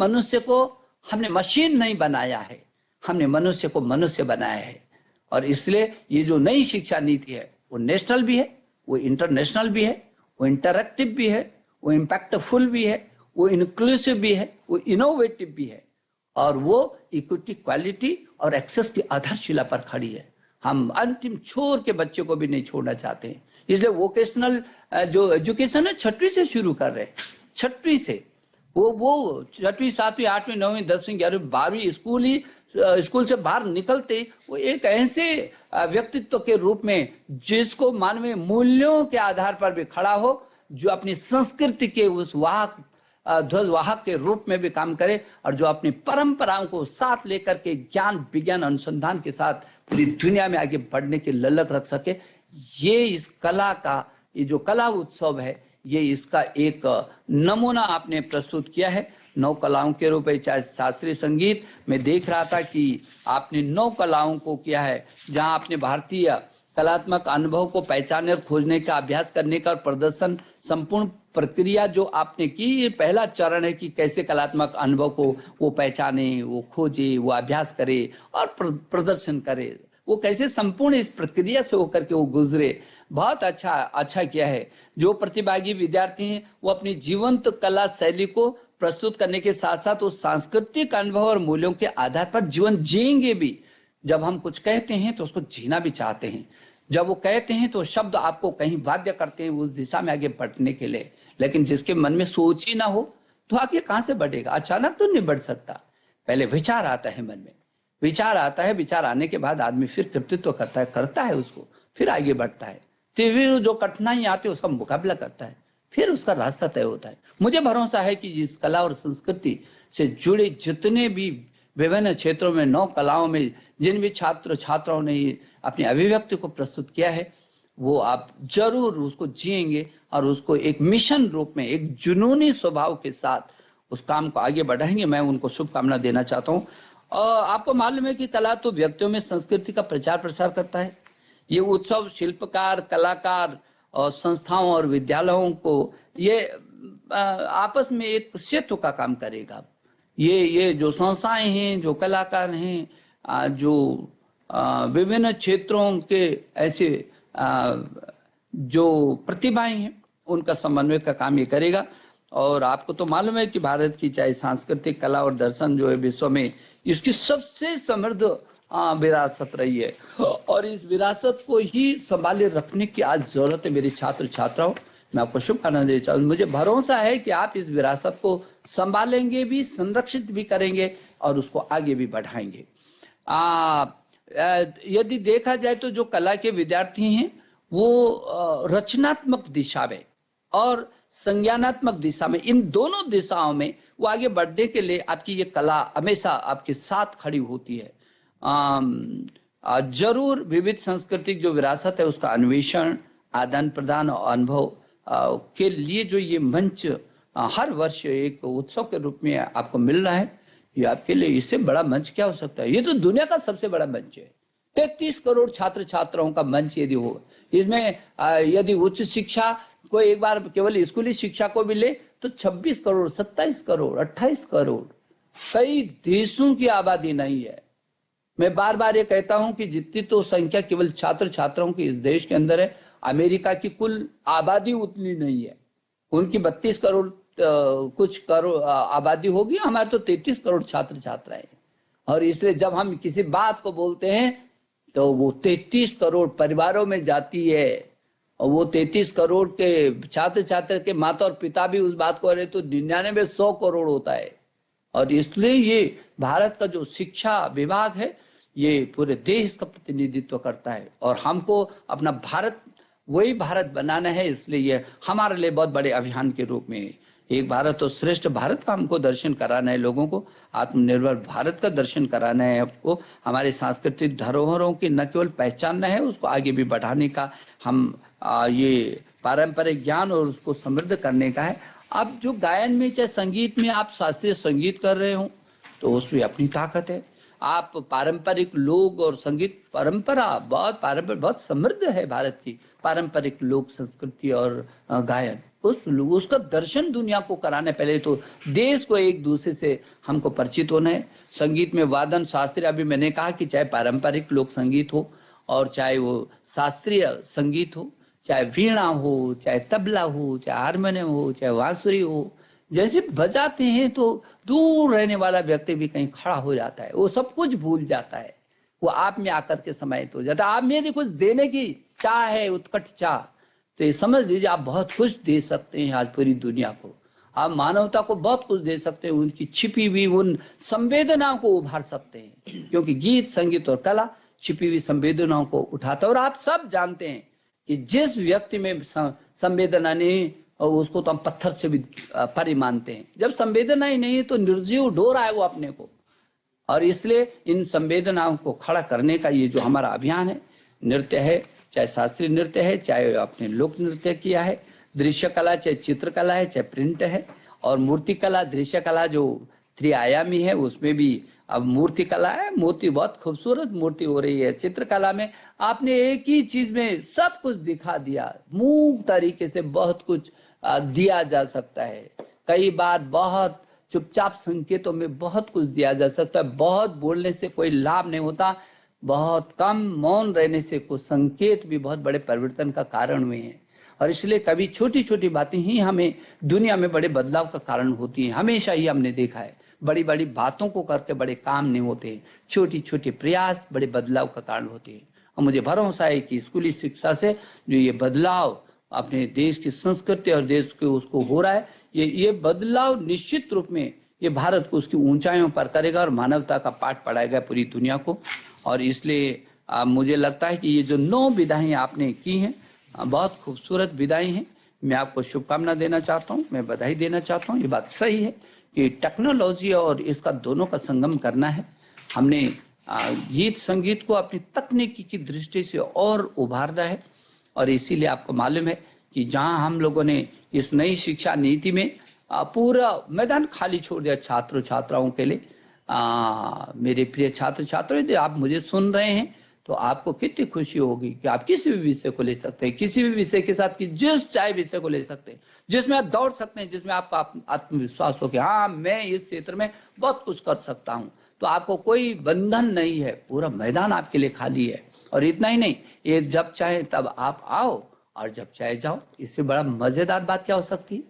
मशीन नहीं बनाया है, हमने मनुष्य को मनुष्य बनाया है। और इसलिए ये जो नई शिक्षा नीति है वो नेशनल भी है, वो इंटरनेशनल भी है, वो इंटरैक्टिव भी है, वो इम्पैक्टफुल भी है, वो इंक्लूसिव भी है, वो इनोवेटिव भी है और वो इक्विटी, क्वालिटी और एक्सेस की आधारशिला पर खड़ी है। हम अंतिम छोर के बच्चे को भी नहीं छोड़ना चाहते हैं, इसलिए वोकेशनल जो एजुकेशन है 6वीं से शुरू कर रहे हैं। 6वीं से वो 6वीं, 7वीं, 8वीं, 9वीं, 10वीं, 11वीं, 12वीं स्कूल से बाहर निकलते वो एक ऐसे व्यक्तित्व के रूप में जिसको मानवीय मूल्यों के आधार पर भी खड़ा हो, जो अपनी संस्कृति के उस वाहक, ध्वजवाहक के रूप में भी काम करे और जो अपनी परंपराओं को साथ लेकर के ज्ञान, विज्ञान, अनुसंधान के साथ पूरी दुनिया में आगे बढ़ने की ललक रख सके। ये इस कला का, ये जो कला उत्सव है, ये इसका एक नमूना आपने प्रस्तुत किया है 9 कलाओं के रूप में। चाहे शास्त्रीय संगीत में देख रहा था कि आपने 9 कलाओं को किया है, जहां आपने भारतीय कलात्मक अनुभव को पहचानने और खोजने का, अभ्यास करने का और प्रदर्शन, संपूर्ण प्रक्रिया जो आपने की, ये पहला चरण है कि कैसे कलात्मक अनुभव को वो पहचाने, वो खोजे, वो अभ्यास करे और प्रदर्शन करे, वो कैसे संपूर्ण इस प्रक्रिया से होकर के वो गुजरे। बहुत अच्छा किया है। जो प्रतिभागी विद्यार्थी हैं वो अपनी जीवंत कला शैली को प्रस्तुत करने के साथ साथ वो सांस्कृतिक अनुभव और मूल्यों के आधार पर जीवन जिएंगे भी। जब हम कुछ कहते हैं तो उसको जीना भी चाहते हैं। जब वो कहते हैं तो शब्द आपको कहीं बाध्य करते हैं उस दिशा में आगे बढ़ने के लिए, लेकिन जिसके मन में सोच ही ना हो तो आगे कहां से बढ़ेगा? अचानक तो नहीं बढ़ सकता। पहले विचार आता है मन में, विचार आता है, विचार आने के बाद आदमी फिर कृतित्व करता है उसको, फिर आगे बढ़ता है, फिर जो कठिनाई आती है उसका मुकाबला करता है, फिर उसका रास्ता तय होता है। मुझे भरोसा है कि इस कला और संस्कृति से जुड़े जितने भी विभिन्न क्षेत्रों में 9 कलाओं में जिन भी छात्र छात्राओं ने अपनी अभिव्यक्ति को प्रस्तुत किया है, वो आप जरूर उसको जिएंगे और उसको एक मिशन रूप में, एक जुनूनी स्वभाव के साथ उस काम को आगे बढ़ाएंगे। मैं उनको शुभकामना देना चाहता हूँ। आपको मालूम है कि कला तो व्यक्तियों में संस्कृति का प्रचार प्रसार करता है। ये उत्सव शिल्पकार, कलाकार और संस्थाओं और विद्यालयों को ये आपस में एक सेतु का काम करेगा। ये जो संस्थाएं हैं, जो कलाकार हैं, जो विभिन्न क्षेत्रों के ऐसे जो प्रतिभाएं हैं, उनका समन्वय का काम ये करेगा। और आपको तो मालूम है कि भारत की चाहे सांस्कृतिक कला और दर्शन जो है विश्व में इसकी सबसे समृद्ध विरासत रही है और इस विरासत को ही संभाले रखने की आज जरूरत है। मेरे छात्र छात्राओं, मैं आपको शुभकामनाएं देना चाहूँ। मुझे भरोसा है कि आप इस विरासत को संभालेंगे भी, संरक्षित भी करेंगे और उसको आगे भी बढ़ाएंगे। यदि देखा जाए तो जो कला के विद्यार्थी हैं वो रचनात्मक दिशा में और संज्ञानात्मक दिशा में, इन दोनों दिशाओं में वो आगे बढ़ने के लिए आपकी ये कला हमेशा आपके साथ खड़ी होती है। जरूर विविध सांस्कृतिक जो विरासत है उसका अन्वेषण, आदान प्रदान और अनुभव के लिए जो ये मंच हर वर्ष एक उत्सव के रूप में आपको मिल रहा है, ये आपके लिए इससे बड़ा मंच क्या हो सकता है? ये तो दुनिया का सबसे बड़ा मंच है। 33 करोड़ छात्र छात्राओं का मंच यदि हो, इसमें यदि उच्च शिक्षा को एक बार केवल स्कूली शिक्षा को भी ले तो 26 करोड़, 27 करोड़, 28 करोड़, कई देशों की आबादी नहीं है। मैं बार बार ये कहता हूं कि जितनी तो संख्या केवल छात्र छात्राओं की इस देश के अंदर है, अमेरिका की कुल आबादी उतनी नहीं है। उनकी 32 करोड़ कुछ करोड़ आबादी होगी, हमारे तो 33 करोड़ छात्र छात्राएं। और इसलिए जब हम किसी बात को बोलते हैं तो वो 33 करोड़ परिवारों में जाती है और वो 33 करोड़ के छात्र छात्र के माता और पिता भी उस बात को रहे तो 99 100 करोड़ होता है। और इसलिए ये भारत का जो शिक्षा विभाग है ये पूरे देश का प्रतिनिधित्व करता है और हमको अपना भारत, वही भारत बनाना है। इसलिए ये हमारे लिए बहुत बड़े अभियान के रूप में एक भारत और श्रेष्ठ भारत का हमको दर्शन कराना है, लोगों को आत्मनिर्भर भारत का दर्शन कराना है, आपको हमारे सांस्कृतिक धरोहरों की न केवल पहचानना है, उसको आगे भी बढ़ाने का हम ये पारंपरिक ज्ञान और उसको समृद्ध करने का है। अब जो गायन में चाहे संगीत में आप शास्त्रीय संगीत कर रहे हो तो उसमें अपनी ताकत है। आप पारंपरिक लोक और संगीत परंपरा बहुत समृद्ध है। भारत की पारंपरिक लोक संस्कृति और गायन उसका दर्शन दुनिया को कराने, पहले तो देश को एक दूसरे से हमको परिचित होना है। संगीत में वादन शास्त्रीय, अभी मैंने कहा कि चाहे पारंपरिक लोक संगीत हो और चाहे वो शास्त्रीय संगीत हो, चाहे वीणा हो, चाहे तबला हो, चाहे हारमोनियम हो, चाहे बांसुरी हो, जैसे बजाते हैं तो दूर रहने वाला व्यक्ति भी कहीं खड़ा हो जाता है, वो सब कुछ भूल जाता है, वो आप में आकर के समाहित हो जाता है। आप में यदि कुछ देने की चाह है, उत्कट चाह, तो ये समझ लीजिए आप बहुत कुछ दे सकते हैं आज पूरी दुनिया को। आप मानवता को बहुत कुछ दे सकते हैं, उनकी छिपी हुई उन संवेदनाओं को उभार सकते हैं, क्योंकि गीत, संगीत और कला छिपी हुई संवेदनाओं को उठाता है। और आप सब जानते हैं कि जिस व्यक्ति में संवेदना नहीं, और उसको तो हम पत्थर से भी परे मानते हैं। जब संवेदना ही नहीं है तो निर्जीव ढो रहा है वो अपने को। और इसलिए इन संवेदनाओं को खड़ा करने का ये जो हमारा अभियान है, नृत्य है, चाहे शास्त्रीय नृत्य है, चाहे आपने लोक नृत्य किया है, दृश्य कला, चाहे चित्रकला है, चाहे प्रिंट है, और मूर्ति कला, दृश्य कला जो त्रिआयामी है, उसमें भी अब मूर्ति कला है। मूर्ति बहुत खूबसूरत मूर्ति हो रही है। चित्रकला में आपने एक ही चीज में सब कुछ दिखा दिया, मूक तरीके से बहुत कुछ दिया जा सकता है। कई बार बहुत चुपचाप संकेतों में बहुत कुछ दिया जा सकता है। बहुत बोलने से कोई लाभ नहीं होता, बहुत कम मौन रहने से कुछ संकेत भी बहुत बड़े परिवर्तन का कारण हुए हैं। और इसलिए कभी छोटी छोटी बातें ही हमें दुनिया में बड़े बदलाव का कारण होती हैं। हमेशा ही हमने देखा है, बड़ी बड़ी बातों को करके बड़े काम नहीं होते, छोटी छोटी प्रयास बड़े बदलाव का कारण होते हैं। और मुझे भरोसा है कि स्कूली शिक्षा से जो ये बदलाव अपने देश की संस्कृति और देश के उसको हो रहा है, ये बदलाव निश्चित रूप में ये भारत को उसकी ऊंचाइयों पर करेगा और मानवता का पाठ पढ़ाएगा पूरी दुनिया को। और इसलिए मुझे लगता है कि ये जो 9 विधाएं आपने की हैं, बहुत खूबसूरत विधाएं हैं। मैं आपको शुभकामना देना चाहता हूँ, मैं बधाई देना चाहता हूँ। ये बात सही है कि टेक्नोलॉजी और इसका दोनों का संगम करना है। हमने गीत संगीत को अपनी तकनीकी की दृष्टि से और उभारना है। और इसीलिए आपको मालूम है कि जहां हम लोगों ने इस नई शिक्षा नीति में पूरा मैदान खाली छोड़ दिया छात्र छात्राओं के लिए। मेरे प्रिय छात्र छात्राओं, यदि आप मुझे सुन रहे हैं तो आपको कितनी खुशी होगी कि आप किसी भी विषय को ले सकते हैं, किसी भी विषय के साथ कि जिस चाहे विषय को ले सकते हैं, जिसमें आप दौड़ सकते हैं, जिसमें आपका आत्मविश्वास हो कि हाँ मैं इस क्षेत्र में बहुत कुछ कर सकता हूँ। तो आपको कोई बंधन नहीं है, पूरा मैदान आपके लिए खाली है। और इतना ही नहीं, ये जब चाहे तब आप आओ और जब चाहे जाओ। इससे बड़ा मजेदार बात क्या हो सकती है?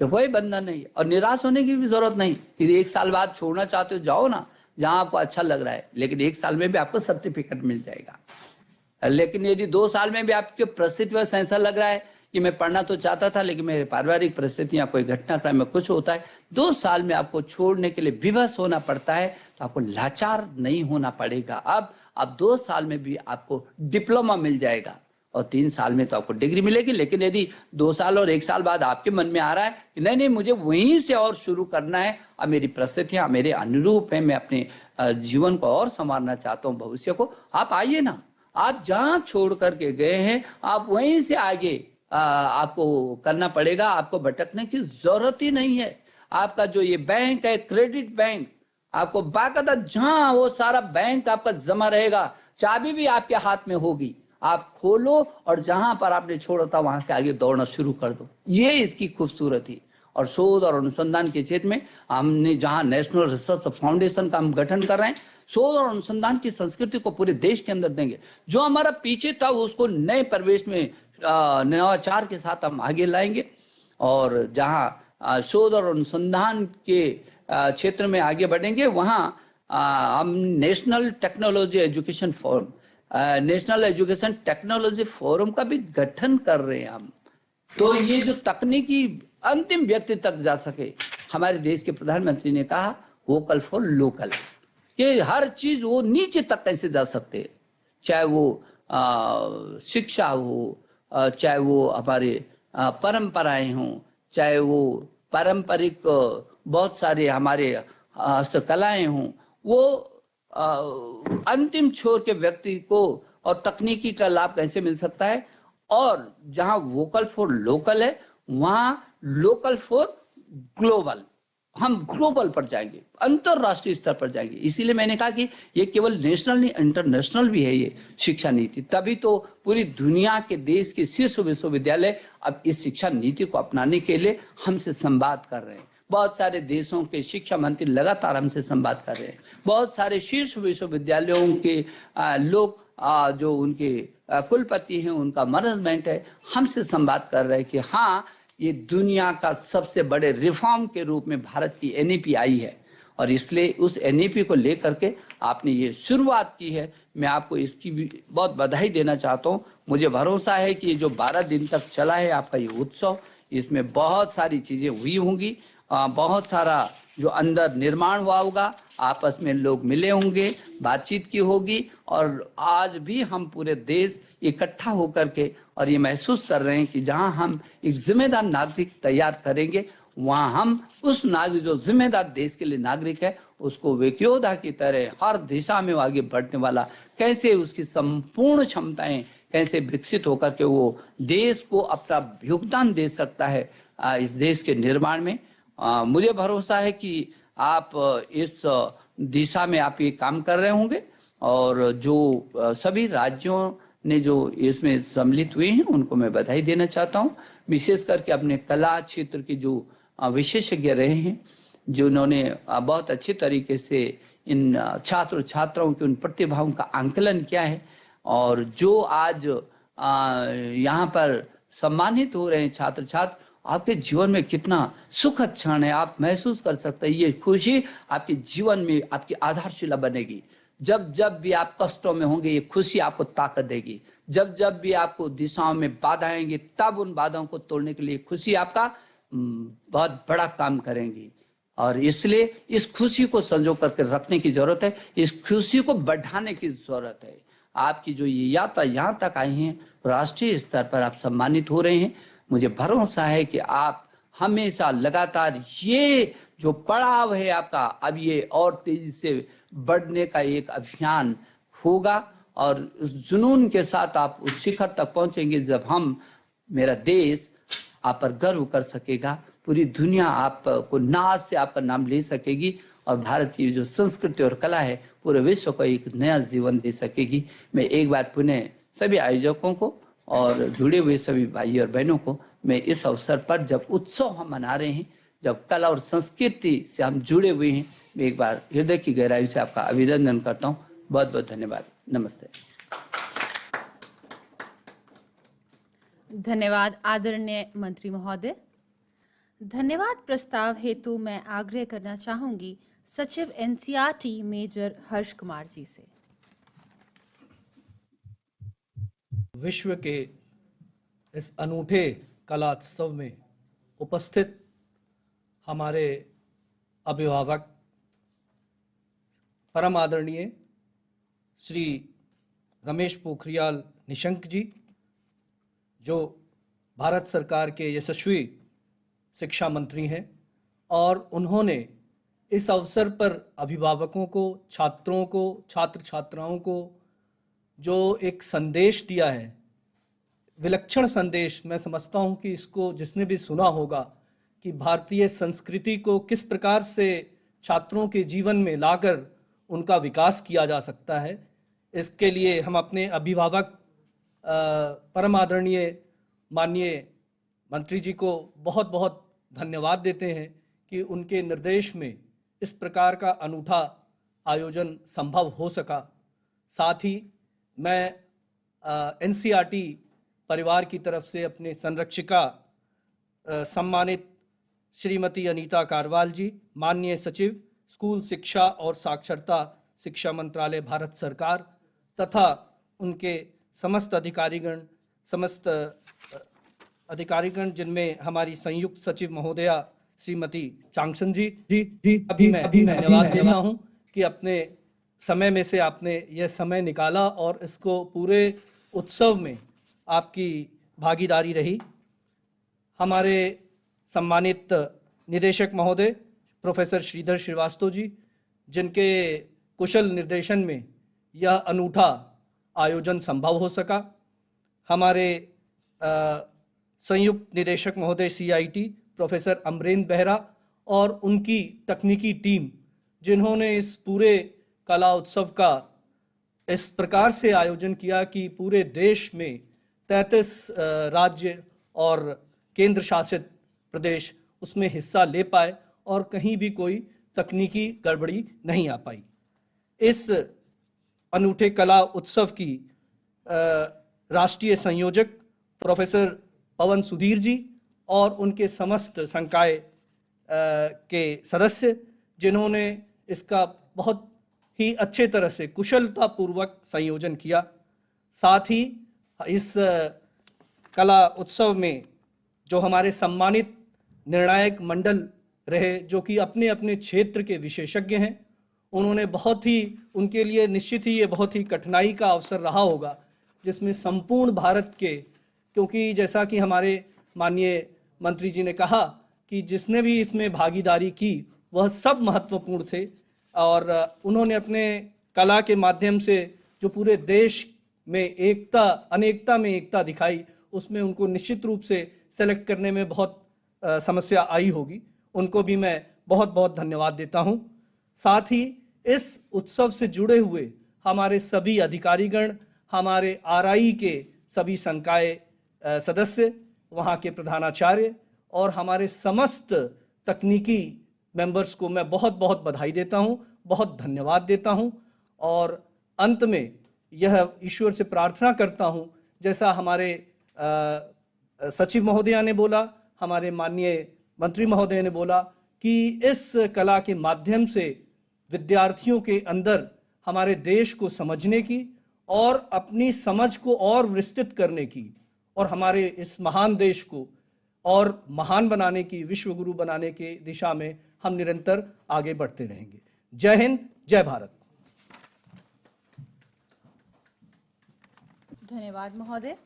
तो कोई बंधन नहीं और निराश होने की भी जरूरत नहीं। यदि 1 साल बाद छोड़ना चाहते हो, जाओ ना जहां आपको अच्छा लग रहा है, लेकिन 1 साल में भी आपको सर्टिफिकेट मिल जाएगा। लेकिन यदि 2 साल में भी आपके परिस्थिति में ऐसा लग रहा है कि मैं पढ़ना तो चाहता था लेकिन मेरे पारिवारिक परिस्थितियां, कोई घटनाक्रम में कुछ होता है, 2 साल में आपको छोड़ने के लिए विवश होना पड़ता है, तो आपको लाचार नहीं होना पड़ेगा। अब 2 साल में भी आपको डिप्लोमा मिल जाएगा और 3 साल में तो आपको डिग्री मिलेगी। लेकिन यदि 2 साल और 1 साल बाद आपके मन में आ रहा है कि नहीं मुझे वहीं से और शुरू करना है, अब मेरी परिस्थितियां मेरे अनुरूप है, मैं अपने जीवन को और संवारना चाहता हूँ, भविष्य को, आप आइए ना। आप जहां छोड़ करके गए हैं आप वहीं से आगे आपको करना पड़ेगा। आपको भटकने की जरूरत ही नहीं है। आपका जो ये बैंक है, क्रेडिट बैंक, आपको बाकायदा जहां वो सारा बैंक आपका जमा रहेगा, चाबी भी आपके हाथ में होगी। आप खोलो और जहां पर आपने छोड़ा था वहां से आगे दौड़ना शुरू कर दो। ये इसकी खूबसूरती। और शोध और अनुसंधान के क्षेत्र में हमने जहां नेशनल रिसर्च फाउंडेशन का हम गठन कर रहे हैं, शोध और अनुसंधान की संस्कृति को पूरे देश के अंदर देंगे। जो हमारा पीछे था उसको नए परिवेश में नवाचार के साथ हम आगे लाएंगे। और जहां शोध और अनुसंधान के क्षेत्र में आगे बढ़ेंगे, वहां हम national technology education forum, national education technology forum का भी गठन कर रहे हैं हम। तो ये जो तकनीकी अंतिम व्यक्ति तक जा सके, हमारे देश के प्रधानमंत्री ने कहा वोकल फॉर लोकल, कि हर चीज वो नीचे तक कैसे जा सकते, चाहे वो शिक्षा हो, चाहे वो हमारे परंपराएं हों, चाहे वो पारंपरिक बहुत सारे हमारे हस्तकलाएं हों, वो अंतिम छोर के व्यक्ति को और तकनीकी का लाभ कैसे मिल सकता है। और जहां वोकल फॉर लोकल है वहां लोकल फॉर ग्लोबल, हम ग्लोबल पर जाएंगे, अंतरराष्ट्रीय स्तर पर जाएंगे। इसीलिए मैंने कहा कि ये केवल नेशनल नहीं इंटरनेशनल भी है ये शिक्षा नीति। तभी तो पूरी दुनिया के देश के शीर्ष विश्वविद्यालय अब इस शिक्षा नीति को अपनाने के लिए हमसे संवाद कर रहे हैं। बहुत सारे देशों के शिक्षा मंत्री लगातार हमसे संवाद कर रहे हैं। बहुत सारे शीर्ष विश्वविद्यालयों के लोग जो उनके कुलपति हैं, उनका मैनेजमेंट है, हमसे संवाद कर रहे हैं कि हाँ, ये दुनिया का सबसे बड़े रिफॉर्म के रूप में भारत की एनईपी आई है और इसलिए उस एनईपी को लेकर के आपने ये शुरुआत की है। मैं आपको इसकी भी बहुत बधाई देना चाहता हूँ। मुझे भरोसा है कि ये जो 12 दिन तक चला है आपका ये उत्सव, इसमें बहुत सारी चीजें हुई होंगी, बहुत सारा जो अंदर निर्माण हुआ होगा, आपस में लोग मिले होंगे, बातचीत की होगी और आज भी हम पूरे देश इकट्ठा होकर के और ये महसूस कर रहे हैं कि जहां हम एक जिम्मेदार नागरिक तैयार करेंगे, वहां हम उस नागरिक जो जिम्मेदार देश के लिए नागरिक है उसको वेक्योधा की तरह हर दिशा में आगे बढ़ने वाला, कैसे उसकी संपूर्ण क्षमताएं कैसे विकसित होकर के वो देश को अपना योगदान दे सकता है इस देश के निर्माण में। मुझे भरोसा है कि आप इस दिशा में आप ये काम कर रहे होंगे और जो सभी राज्यों ने जो इसमें सम्मिलित हुए हैं उनको मैं बधाई देना चाहता हूँ। विशेष करके अपने कला क्षेत्र के जो विशेषज्ञ रहे हैं, जिन्होंने बहुत अच्छे तरीके से इन छात्र छात्राओं की उन प्रतिभाओं का आंकलन किया है और जो आज यहाँ पर सम्मानित हो रहे हैं छात्र छात्र, आपके जीवन में कितना सुखद क्षण है, आप महसूस कर सकते हैं। ये खुशी आपके जीवन में आपकी आधारशिला बनेगी। जब जब भी आप कष्टों में होंगे, ये खुशी आपको ताकत देगी। जब जब भी आपको दिशाओं में बाधा आएंगी, तब उन बाधाओं को तोड़ने के लिए खुशी आपका बहुत बड़ा काम करेंगी और इसलिए इस खुशी को संजो करके रखने की जरूरत है, इस खुशी को बढ़ाने की जरूरत है। आपकी जो ये यात्रा यहाँ तक आई है, राष्ट्रीय स्तर पर आप सम्मानित हो रहे हैं। मुझे भरोसा है कि आप हमेशा लगातार ये जो पड़ाव है आपका, अब ये और तेजी से बढ़ने का एक अभियान होगा और उस जुनून के साथ आप उस शिखर तक पहुंचेंगे जब हम, मेरा देश आप पर गर्व कर सकेगा, पूरी दुनिया आपको नाज से आपका नाम ले सकेगी और भारत की जो संस्कृति और कला है पूरे विश्व को एक नया जीवन दे सकेगी। मैं एक बार पुनः सभी आयोजकों को और जुड़े हुए सभी भाई और बहनों को मैं इस अवसर पर, जब उत्सव हम मना रहे हैं, जब कला और संस्कृति से हम जुड़े हुए हैं, मैं एक बार हृदय की गहराई से आपका अभिनंदन करता हूँ। बहुत बहुत धन्यवाद। नमस्ते। धन्यवाद आदरणीय मंत्री महोदय। धन्यवाद प्रस्ताव हेतु मैं आग्रह करना चाहूंगी सचिव एनसीईआरटी मेजर हर्ष कुमार जी से। विश्व के इस अनूठे कलात्सव में उपस्थित हमारे अभिभावक परम आदरणीय श्री रमेश पोखरियाल निशंक जी, जो भारत सरकार के यशस्वी शिक्षा मंत्री हैं और उन्होंने इस अवसर पर अभिभावकों को, छात्रों को, छात्र छात्राओं को जो एक संदेश दिया है, विलक्षण संदेश, मैं समझता हूँ कि इसको जिसने भी सुना होगा कि भारतीय संस्कृति को किस प्रकार से छात्रों के जीवन में लाकर उनका विकास किया जा सकता है, इसके लिए हम अपने अभिभावक परम आदरणीय माननीय मंत्री जी को बहुत बहुत धन्यवाद देते हैं कि उनके निर्देश में इस प्रकार का अनूठा आयोजन संभव हो सका। साथ ही मैं एनसीईआरटी परिवार की तरफ से अपने संरक्षिका सम्मानित श्रीमती अनीता कारवाल जी, माननीय सचिव स्कूल शिक्षा और साक्षरता शिक्षा मंत्रालय भारत सरकार, तथा उनके समस्त अधिकारीगण जिनमें हमारी संयुक्त सचिव महोदया श्रीमती चांगसन जी अभी मैं धन्यवाद देता हूं कि अपने समय में से आपने यह समय निकाला और इसको पूरे उत्सव में आपकी भागीदारी रही। हमारे सम्मानित निदेशक महोदय प्रोफेसर श्रीधर श्रीवास्तव जी, जिनके कुशल निर्देशन में यह अनूठा आयोजन संभव हो सका। हमारे संयुक्त निदेशक महोदय सीआईटी प्रोफेसर अमरेंद्र बेहरा और उनकी तकनीकी टीम, जिन्होंने इस पूरे कला उत्सव का इस प्रकार से आयोजन किया कि पूरे देश में 33 राज्य और केंद्र शासित प्रदेश उसमें हिस्सा ले पाए और कहीं भी कोई तकनीकी गड़बड़ी नहीं आ पाई। इस अनूठे कला उत्सव की राष्ट्रीय संयोजक प्रोफेसर पवन सुधीर जी और उनके समस्त संकाय के सदस्य, जिन्होंने इसका बहुत ही अच्छे तरह से कुशलतापूर्वक संयोजन किया। साथ ही इस कला उत्सव में जो हमारे सम्मानित निर्णायक मंडल रहे, जो कि अपने अपने क्षेत्र के विशेषज्ञ हैं, उन्होंने बहुत ही, उनके लिए निश्चित ही ये बहुत ही कठिनाई का अवसर रहा होगा, जिसमें संपूर्ण भारत के, क्योंकि जैसा कि हमारे माननीय मंत्री जी ने कहा कि जिसने भी इसमें भागीदारी की वह सब महत्वपूर्ण थे, और उन्होंने अपने कला के माध्यम से जो पूरे देश में एकता, अनेकता में एकता दिखाई, उसमें उनको निश्चित रूप से सेलेक्ट करने में बहुत समस्या आई होगी। उनको भी मैं बहुत बहुत धन्यवाद देता हूं। साथ ही इस उत्सव से जुड़े हुए हमारे सभी अधिकारीगण, हमारे आरआई के सभी संकाय सदस्य, वहाँ के प्रधानाचार्य और हमारे समस्त तकनीकी मेंबर्स को मैं बहुत बहुत बधाई देता हूँ, बहुत धन्यवाद देता हूँ। और अंत में यह ईश्वर से प्रार्थना करता हूँ, जैसा हमारे सचिव महोदया ने बोला, हमारे माननीय मंत्री महोदय ने बोला, कि इस कला के माध्यम से विद्यार्थियों के अंदर हमारे देश को समझने की और अपनी समझ को और विस्तृत करने की, और हमारे इस महान देश को और महान बनाने की, विश्व गुरु बनाने के दिशा में हम निरंतर आगे बढ़ते रहेंगे। जय हिंद, जय भारत। धन्यवाद महोदय।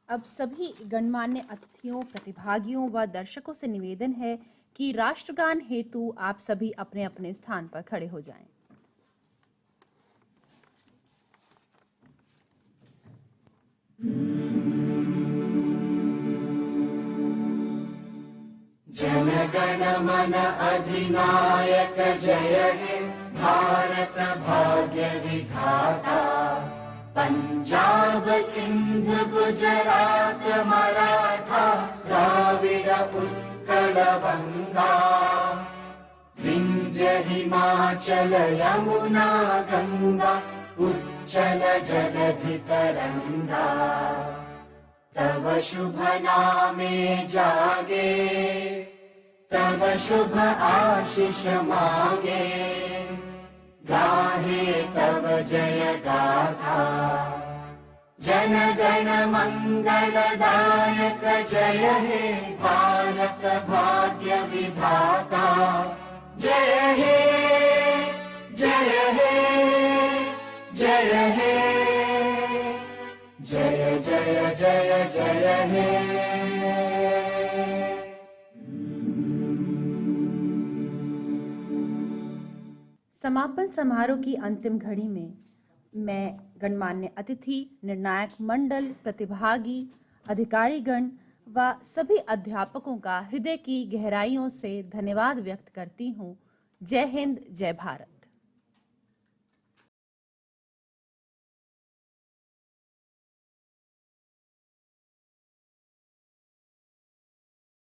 अब सभी गणमान्य अतिथियों, प्रतिभागियों व दर्शकों से निवेदन है कि राष्ट्रगान हेतु आप सभी अपने अपने स्थान पर खड़े हो जाएं। जन गण मन अधिनायक जय हे भारत भाग्य विधाता। पंजाब सिंध गुजरात मराठा द्राविड़ उत्कल बंगा। विंध्य हिमाचल यमुना गंगा उच्चल जलधि तरंगा। तव शुभ नामे जागे, तव शुभ आशीष मांगे। गाहे तव जय गाथा। जन गण मंगलदायक जय हे भारत भाग्य विधाता। जय हे, जय हे, जय हे, जय जय जय जय हे। समापन समारोह की अंतिम घड़ी में मैं गणमान्य अतिथि, निर्णायक मंडल, प्रतिभागी, अधिकारीगण व सभी अध्यापकों का हृदय की गहराइयों से धन्यवाद व्यक्त करती हूँ। जय हिंद, जय भारत।